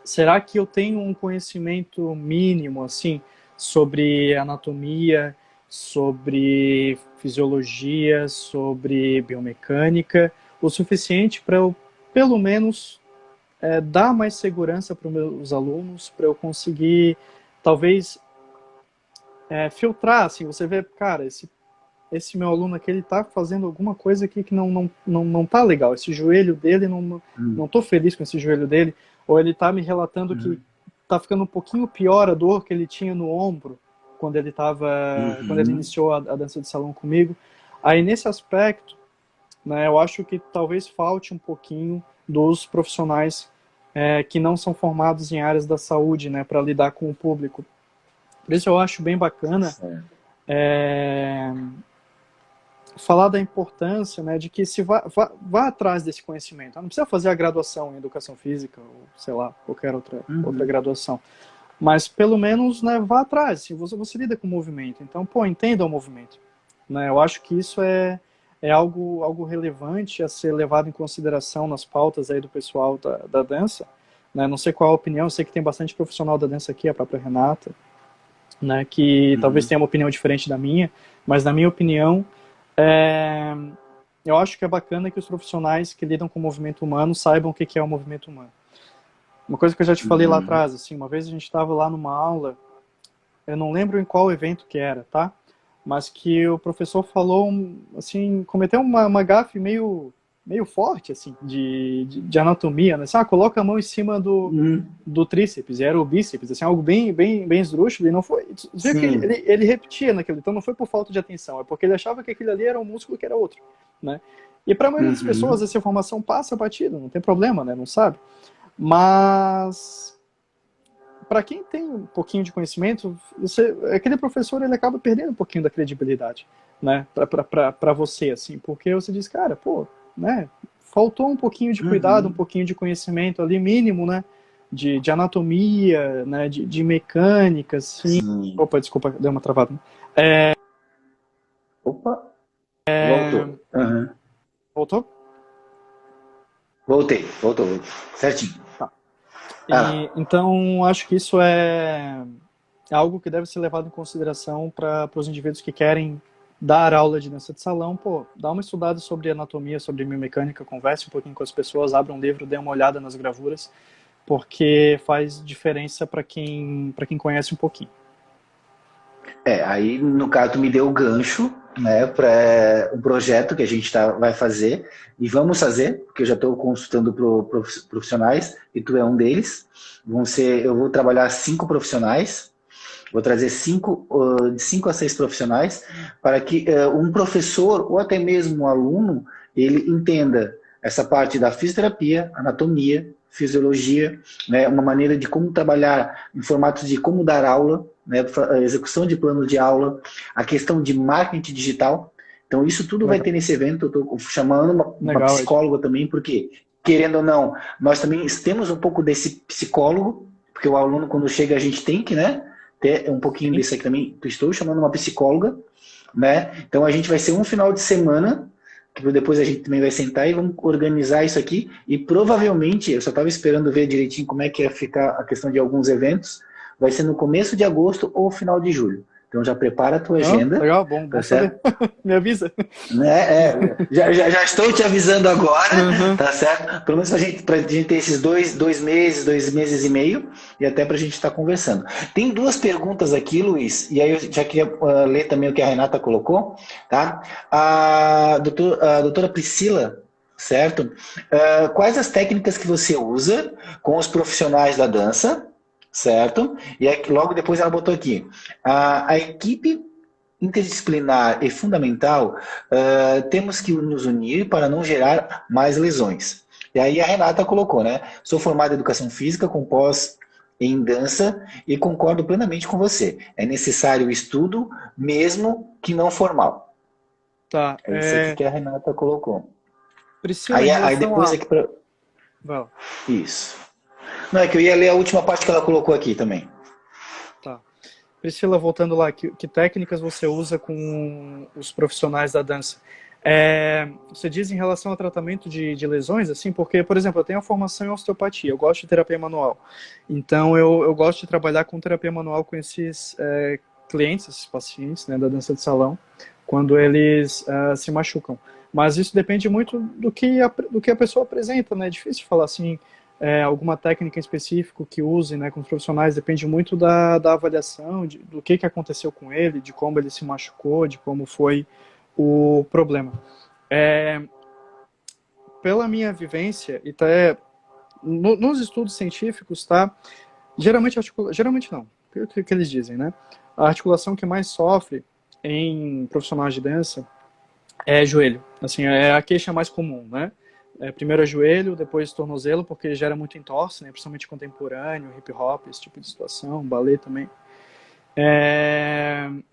Speaker 2: Será que eu tenho um conhecimento mínimo, assim, sobre anatomia, sobre fisiologia, sobre biomecânica, o suficiente para eu, pelo menos, dar mais segurança para os meus alunos, para eu conseguir, talvez, filtrar, assim, você vê, cara, esse meu aluno aqui, ele tá fazendo alguma coisa aqui que não tá legal. Esse joelho dele, não
Speaker 1: Uhum.
Speaker 2: tô feliz com esse joelho dele. Ou ele tá me relatando que
Speaker 1: Uhum.
Speaker 2: tá ficando um pouquinho pior a dor que ele tinha no ombro quando ele
Speaker 1: Uhum.
Speaker 2: iniciou a dança de salão comigo. Aí, nesse aspecto, né, eu acho que talvez falte um pouquinho dos profissionais que não são formados em áreas da saúde, né, para lidar com o público. Por isso eu acho bem bacana
Speaker 1: Certo.
Speaker 2: é, falar da importância, né, de que se vá atrás desse conhecimento. Não precisa fazer a graduação em educação física ou, sei lá, qualquer outra
Speaker 1: Uhum.
Speaker 2: graduação. Mas, pelo menos, né, vá atrás. Se você lida com o movimento. Então, pô, entenda o movimento. Né? Eu acho que isso é algo relevante a ser levado em consideração nas pautas aí do pessoal da dança. Né? Não sei qual a opinião, eu sei que tem bastante profissional da dança aqui, a própria Renata, né, que talvez
Speaker 1: Uhum.
Speaker 2: tenha uma opinião diferente da minha, mas na minha opinião, é, eu acho que é bacana que os profissionais que lidam com o movimento humano saibam o que é o movimento humano. Uma coisa que eu já te falei lá
Speaker 1: Uhum.
Speaker 2: atrás, assim, uma vez a gente estava lá numa aula, eu não lembro em qual evento que era, tá? Mas que o professor falou, assim, cometeu uma gafe meio forte, assim, de anatomia, né? Assim, coloca a mão em cima
Speaker 1: Uhum.
Speaker 2: do tríceps, e era o bíceps, assim, algo bem esdrúxulo, e não foi, você viu que
Speaker 1: Sim.
Speaker 2: ele repetia naquilo, então não foi por falta de atenção, é porque ele achava que aquele ali era um músculo que era outro, né? E para a maioria das pessoas,
Speaker 1: Uhum.
Speaker 2: essa informação passa batida, não tem problema, né? Não sabe. Mas para quem tem um pouquinho de conhecimento, aquele professor ele acaba perdendo um pouquinho da credibilidade, né, para você, assim, porque você diz, cara, pô, né, faltou um pouquinho de cuidado, um
Speaker 1: Uhum.
Speaker 2: pouquinho de conhecimento ali mínimo, né, de anatomia, né, de mecânica, assim.
Speaker 1: Sim.
Speaker 2: Opa, desculpa, deu uma travada. Né?
Speaker 1: Opa, voltou. Aham.
Speaker 2: Voltou?
Speaker 1: Voltou. Certinho.
Speaker 2: Tá.
Speaker 1: Ah,
Speaker 2: Então, acho que isso é algo que deve ser levado em consideração para os indivíduos que querem dar aula de dança de salão. Pô, dá uma estudada sobre anatomia, sobre biomecânica, converse um pouquinho com as pessoas, abra um livro, dê uma olhada nas gravuras, porque faz diferença para quem conhece um pouquinho.
Speaker 1: aí no caso tu me deu o gancho, né, para um projeto que a gente vai fazer e vamos fazer, porque eu já estou consultando profissionais e tu é um deles. Eu vou trabalhar 5 profissionais, vou trazer de 5 a 6 profissionais para que um professor ou até mesmo um aluno ele entenda essa parte da fisioterapia, anatomia, fisiologia, né, uma maneira de como trabalhar em formatos de como dar aula, né, a execução de plano de aula, a questão de marketing digital. Então, isso tudo vai
Speaker 2: Legal.
Speaker 1: ter nesse evento. Eu estou chamando uma
Speaker 2: Legal,
Speaker 1: psicóloga também, porque, querendo ou não, nós também temos um pouco desse psicólogo, porque o aluno, quando chega, a gente tem que, né, ter um pouquinho
Speaker 2: Sim.
Speaker 1: desse aqui também. Estou chamando uma psicóloga, né? Então, a gente vai ser um final de semana que depois a gente também vai sentar e vamos organizar isso aqui. E provavelmente, eu só estava esperando ver direitinho como é que ia ficar a questão de alguns eventos, vai ser no começo de agosto ou final de julho. Então já prepara a tua agenda.
Speaker 2: Legal, bom
Speaker 1: Tá
Speaker 2: saber.
Speaker 1: certo?
Speaker 2: Me avisa.
Speaker 1: Né? Já estou te avisando agora,
Speaker 2: Uhum.
Speaker 1: tá certo? Pelo menos pra gente ter esses dois meses e meio, e até pra gente estar conversando. Tem 2 perguntas aqui, Luiz, e aí eu já queria ler também o que a Renata colocou, tá? A doutora Priscila, certo? Quais as técnicas que você usa com os profissionais da dança, certo? E aí, logo depois ela botou aqui, a equipe interdisciplinar e fundamental, temos que nos unir para não gerar mais lesões. E aí a Renata colocou, né? Sou formada em educação física com pós em dança e concordo plenamente com você. É necessário estudo, mesmo que não formal.
Speaker 2: Tá.
Speaker 1: É isso aqui que a Renata colocou.
Speaker 2: Priscila, em
Speaker 1: Aí
Speaker 2: relação
Speaker 1: depois
Speaker 2: a...
Speaker 1: aqui para
Speaker 2: Well,
Speaker 1: isso. Não, é que eu ia ler a última parte que ela colocou aqui também.
Speaker 2: tá. Priscila, voltando lá, que técnicas você usa com os profissionais da dança? Você diz em relação ao tratamento de lesões, assim, porque, por exemplo, eu tenho a formação em osteopatia, eu gosto de terapia manual. Então, eu gosto de trabalhar com terapia manual com esses clientes, esses pacientes, né, da dança de salão, quando eles se machucam. Mas isso depende muito do que a pessoa apresenta, né? É difícil falar assim, alguma técnica em específico que use, né, com os profissionais, depende muito da avaliação, do que aconteceu com ele, de como ele se machucou, de como foi o problema. Pela minha vivência, e até nos estudos científicos, tá? Geralmente não, o que eles dizem, né? A articulação que mais sofre em profissionais de dança é joelho. Assim, é a queixa mais comum, né? Primeiro é joelho, depois tornozelo, porque gera muito entorse, né? Principalmente contemporâneo, hip hop, esse tipo de situação, ballet também.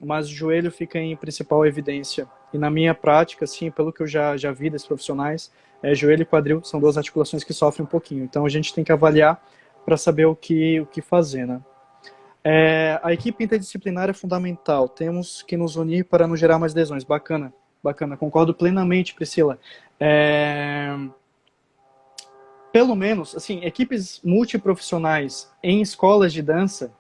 Speaker 2: Mas o joelho fica em principal evidência. E na minha prática, assim, pelo que eu já vi desses profissionais, joelho e quadril são 2 articulações que sofrem um pouquinho. Então a gente tem que avaliar para saber o que fazer, né? A equipe interdisciplinar é fundamental. Temos que nos unir para não gerar mais lesões. Bacana, concordo plenamente, Priscila. Pelo menos, assim, equipes multiprofissionais em escolas de dança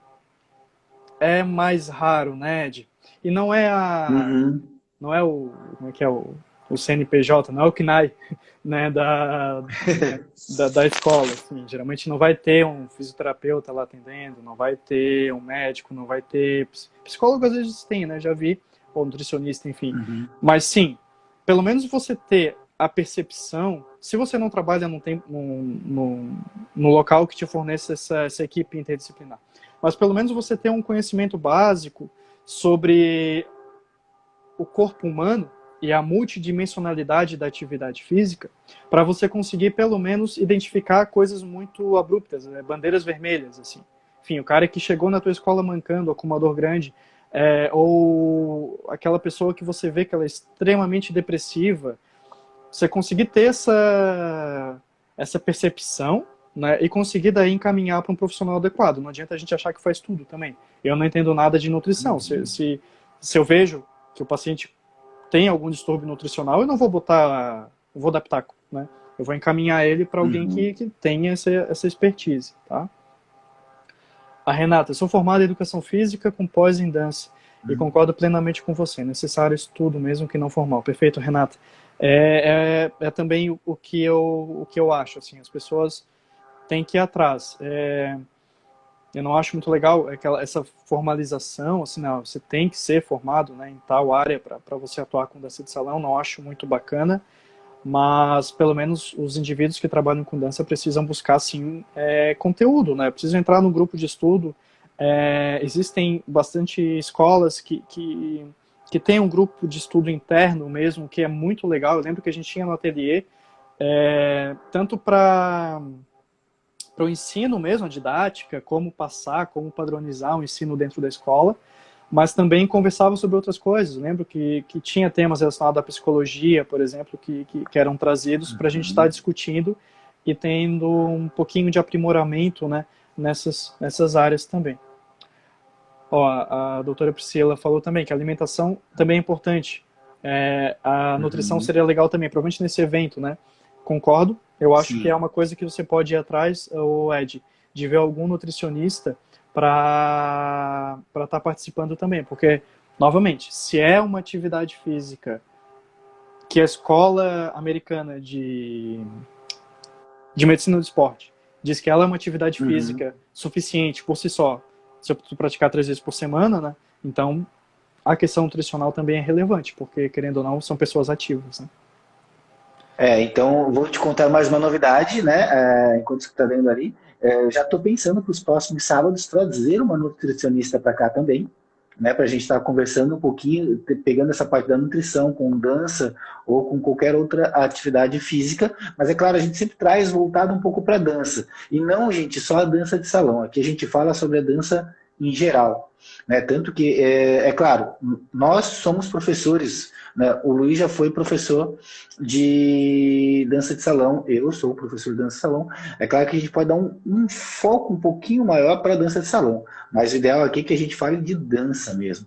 Speaker 2: é mais raro, né, Ed? E não é
Speaker 1: Uhum.
Speaker 2: não é como é que é o CNPJ, não é o CNAE, né, da escola, assim. Geralmente não vai ter um fisioterapeuta lá atendendo, não vai ter um médico, não vai ter psicólogo, às vezes tem, né, já vi, ou nutricionista, enfim.
Speaker 1: Uhum.
Speaker 2: Mas sim, pelo menos você ter a percepção, se você não trabalha no local que te fornece essa equipe interdisciplinar, mas pelo menos você ter um conhecimento básico sobre o corpo humano e a multidimensionalidade da atividade física, para você conseguir pelo menos identificar coisas muito abruptas, né? Bandeiras vermelhas, assim. Enfim, o cara que chegou na tua escola mancando, ou com uma dor grande, ou aquela pessoa que você vê que ela é extremamente depressiva, você conseguir ter essa percepção né, e conseguir daí encaminhar para um profissional adequado. Não adianta a gente achar que faz tudo também. Eu não entendo nada de nutrição. Se eu vejo que o paciente tem algum distúrbio nutricional, eu não vou vou dar pitaco, né? Eu vou encaminhar ele para alguém que tenha essa expertise, tá? A Renata, sou formada em Educação Física com pós em dança e concordo plenamente com você. É necessário estudo mesmo que não formal. Perfeito, Renata. É também o que eu acho. Assim, as pessoas têm que ir atrás. Eu não acho muito legal essa formalização, assim, não, você tem que ser formado, né, em tal área para você atuar com dança de salão. Não acho muito bacana. Mas pelo menos os indivíduos que trabalham com dança precisam buscar sim conteúdo, né? Precisam entrar no grupo de estudo. Existem bastante escolas que têm um grupo de estudo interno mesmo, que é muito legal. Eu lembro que a gente tinha no ateliê, tanto para o ensino mesmo, a didática, como passar, como padronizar o ensino dentro da escola, mas também conversava sobre outras coisas. Eu lembro que tinha temas relacionados à psicologia, por exemplo, que eram trazidos para a gente estar discutindo e tendo um pouquinho de aprimoramento, né, nessas áreas também. Ó, a doutora Priscila falou também que a alimentação também é importante. A nutrição seria legal também, provavelmente nesse evento, né? Concordo. Eu acho que é uma coisa que você pode ir atrás, Ed, de ver algum nutricionista para estar participando também, porque, novamente, se é uma atividade física que a escola americana de medicina do esporte diz que ela é uma atividade física suficiente por si só, se eu praticar 3 vezes por semana, né, então a questão nutricional também é relevante, porque, querendo ou não, são pessoas ativas, né?
Speaker 1: Então vou te contar mais uma novidade, né? Enquanto você está vendo ali, eu já estou pensando para os próximos sábados trazer uma nutricionista para cá também, né? Para a gente estar conversando um pouquinho, pegando essa parte da nutrição com dança ou com qualquer outra atividade física, mas é claro, a gente sempre traz voltado um pouco para a dança. E não, gente, só a dança de salão. Aqui a gente fala sobre a dança em geral, né? Tanto que, claro, nós somos professores, né? O Luiz já foi professor de dança de salão, eu sou professor de dança de salão. É claro que a gente pode dar um foco um pouquinho maior para a dança de salão, mas o ideal aqui é que a gente fale de dança mesmo,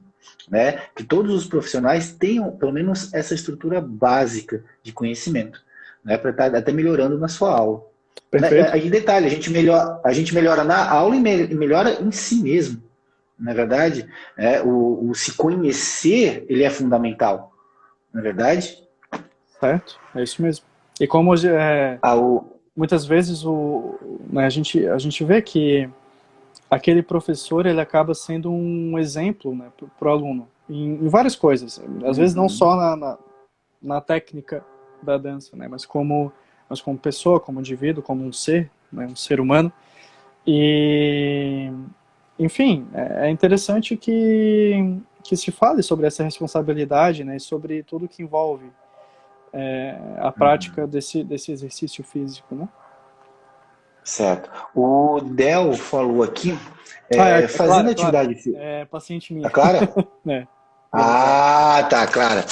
Speaker 1: né? Que todos os profissionais tenham pelo menos essa estrutura básica de conhecimento, né? Para estar até melhorando na sua aula.
Speaker 2: Perfeito.
Speaker 1: Aí detalhe, a gente melhora na aula e melhora em si mesmo. Na verdade, o se conhecer, ele é fundamental. Na verdade?
Speaker 2: Certo, é isso mesmo. E como muitas vezes né, a gente vê que aquele professor ele acaba sendo um exemplo, né, para o aluno em várias coisas. Às vezes não só na técnica da dança, né, mas como pessoa, como indivíduo, como um ser, né, um ser humano. E, enfim, é interessante que se fale sobre essa responsabilidade, né, sobre tudo que envolve a prática desse exercício físico, né?
Speaker 1: Certo. O Del falou aqui, fazendo
Speaker 2: Clara,
Speaker 1: atividade física.
Speaker 2: é paciente minha.
Speaker 1: Tá clara?
Speaker 2: É.
Speaker 1: Tá, Clara.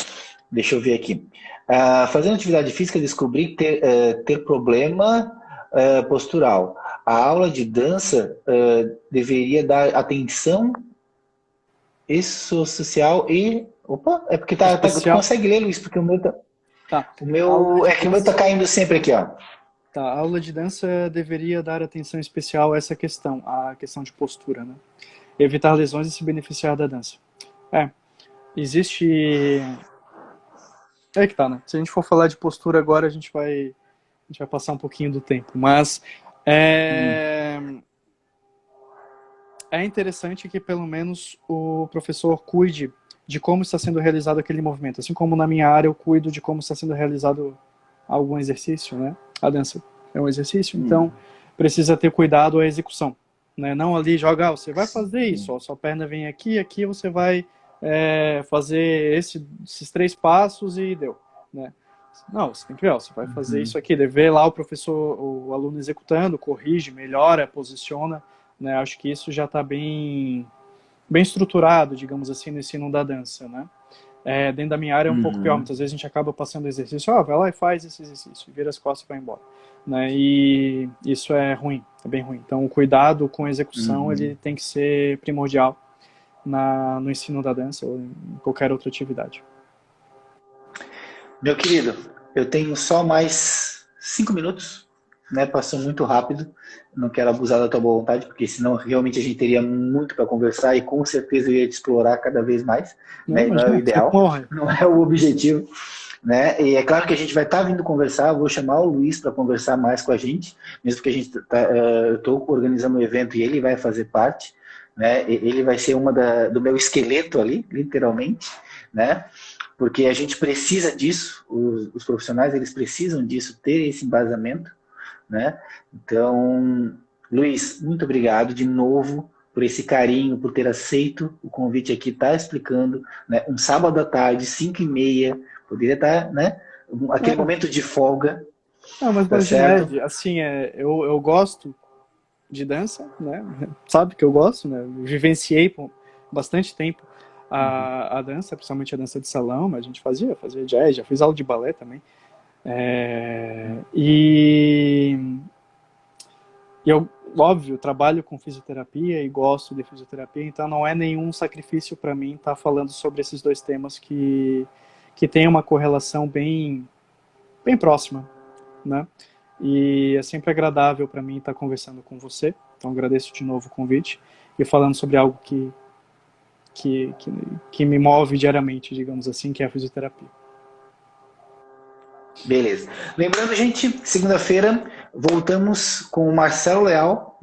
Speaker 1: Deixa eu ver aqui. Fazendo atividade física, descobri ter problema postural. A aula de dança deveria dar atenção social e... Opa, é porque tu consegue ler, Luiz, porque o meu tá... O meu tá caindo sempre aqui, ó.
Speaker 2: Tá, a aula de dança deveria dar atenção especial a essa questão, a questão de postura, né? Evitar lesões e se beneficiar da dança. Existe... É que tá, né? Se a gente for falar de postura agora, a gente vai passar um pouquinho do tempo. Mas é interessante que pelo menos o professor cuide de como está sendo realizado aquele movimento. Assim como na minha área eu cuido de como está sendo realizado algum exercício, né? A dança é um exercício, então precisa ter cuidado à execução, né? Não ali jogar, você vai fazer isso, ó, sua perna vem aqui você vai fazer esses 3 passos e deu, né? Não, você tem que ver, ó, você vai fazer isso aqui, deve ver lá o aluno executando, corrige, melhora, posiciona, né? Acho que isso já está bem estruturado, digamos assim, no ensino da dança, né? Dentro da minha área é um pouco pior.
Speaker 1: Uhum.
Speaker 2: Muitas vezes a gente acaba passando exercício, vai lá e faz esse exercício, vira as costas e vai embora. Né? E isso é ruim, é bem ruim. Então o cuidado com a execução ele
Speaker 1: Uhum.
Speaker 2: tem que ser primordial no ensino da dança ou em qualquer outra atividade.
Speaker 1: Meu querido, eu tenho só mais 5 minutos, né? Passou muito rápido. Não quero abusar da tua boa vontade, porque senão realmente a gente teria muito para conversar e com certeza eu ia te explorar cada vez mais,
Speaker 2: Não,
Speaker 1: né? E não é o
Speaker 2: imagina, sempre
Speaker 1: ideal,
Speaker 2: morre.
Speaker 1: não é o objetivo, né? E é claro que a gente vai estar vindo conversar. Eu vou chamar o Luiz para conversar mais com a gente, mesmo que a gente eu estou organizando um evento e ele vai fazer parte, né? Ele vai ser do meu esqueleto ali, literalmente, né? Porque a gente precisa disso, os profissionais eles precisam disso, ter esse embasamento, né? Então, Luiz, muito obrigado de novo por esse carinho, por ter aceito o convite aqui, tá explicando, né? Um sábado à tarde, 5h30, poderia estar, né? Aquele
Speaker 2: Não,
Speaker 1: momento de folga,
Speaker 2: não, mas
Speaker 1: tá
Speaker 2: imagina,
Speaker 1: certo?
Speaker 2: Ed, assim, eu gosto de dança, né? Sabe que eu gosto, né? Eu vivenciei por bastante tempo a dança, principalmente a dança de salão, mas a gente fazia jazz, já fiz aula de balé também. E eu, óbvio, trabalho com fisioterapia e gosto de fisioterapia, então não é nenhum sacrifício para mim estar falando sobre esses dois temas que tem uma correlação bem próxima, né? E é sempre agradável para mim estar conversando com você, então agradeço de novo o convite e falando sobre algo que me move diariamente, digamos assim, que é a fisioterapia.
Speaker 1: Beleza. Lembrando, gente, segunda-feira voltamos com o Marcelo Leal,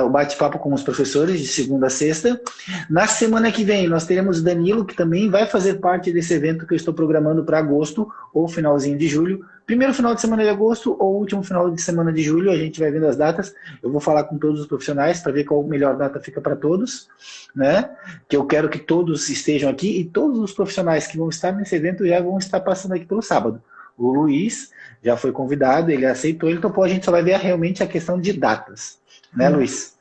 Speaker 1: o bate-papo com os professores de segunda a sexta. Na semana que vem nós teremos o Danilo, que também vai fazer parte desse evento que eu estou programando para agosto ou finalzinho de julho. Primeiro final de semana de agosto ou último final de semana de julho, a gente vai vendo as datas. Eu vou falar com todos os profissionais para ver qual a melhor data fica para todos, né? Que eu quero que todos estejam aqui e todos os profissionais que vão estar nesse evento já vão estar passando aqui pelo sábado. O Luiz já foi convidado, ele aceitou, ele topou, a gente só vai ver realmente a questão de datas, né, Luiz?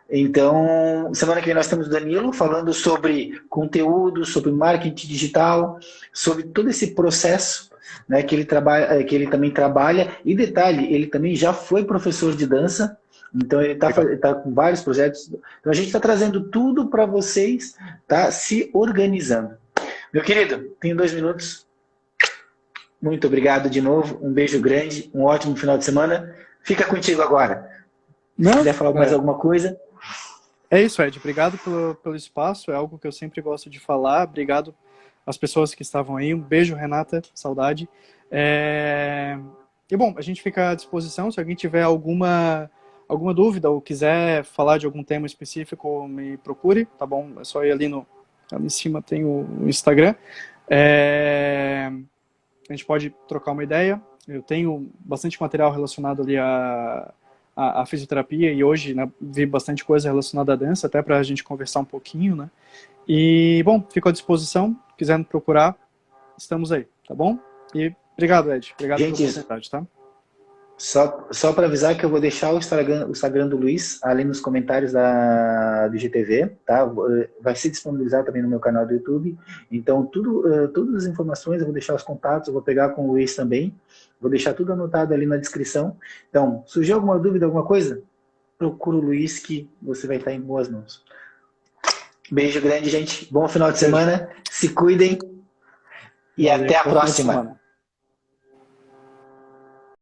Speaker 1: Então, semana que vem nós temos o Danilo falando sobre conteúdo, sobre marketing digital, sobre todo esse processo, né, que ele também trabalha. E detalhe, ele também já foi professor de dança, então ele está com vários projetos. Então a gente está trazendo tudo para vocês, tá se organizando. Meu querido, tenho 2 minutos. Muito obrigado de novo, um beijo grande, um ótimo final de semana. Fica contigo agora. Se quiser falar mais alguma coisa.
Speaker 2: É isso, Ed. Obrigado pelo espaço, é algo que eu sempre gosto de falar. Obrigado às pessoas que estavam aí. Um beijo, Renata, saudade. E bom, a gente fica à disposição. Se alguém tiver alguma dúvida ou quiser falar de algum tema específico, me procure, tá bom? É só ir ali em cima tem o Instagram. A gente pode trocar uma ideia. Eu tenho bastante material relacionado ali a fisioterapia e hoje, né, vi bastante coisa relacionada à dança, até para a gente conversar um pouquinho, né? E, bom, fico à disposição. Quiser me procurar, estamos aí, tá bom? E obrigado, Ed. Obrigado pela oportunidade, tá?
Speaker 1: Só para avisar que eu vou deixar o Instagram do Luiz ali nos comentários do GTV, tá? Vai ser disponibilizado também no meu canal do YouTube. Então, todas as informações, eu vou deixar os contatos, eu vou pegar com o Luiz também. Vou deixar tudo anotado ali na descrição. Então, surgiu alguma dúvida, alguma coisa? Procura o Luiz que você vai estar em boas mãos. Beijo grande, gente. Bom final de semana. Se cuidem. E até a próxima.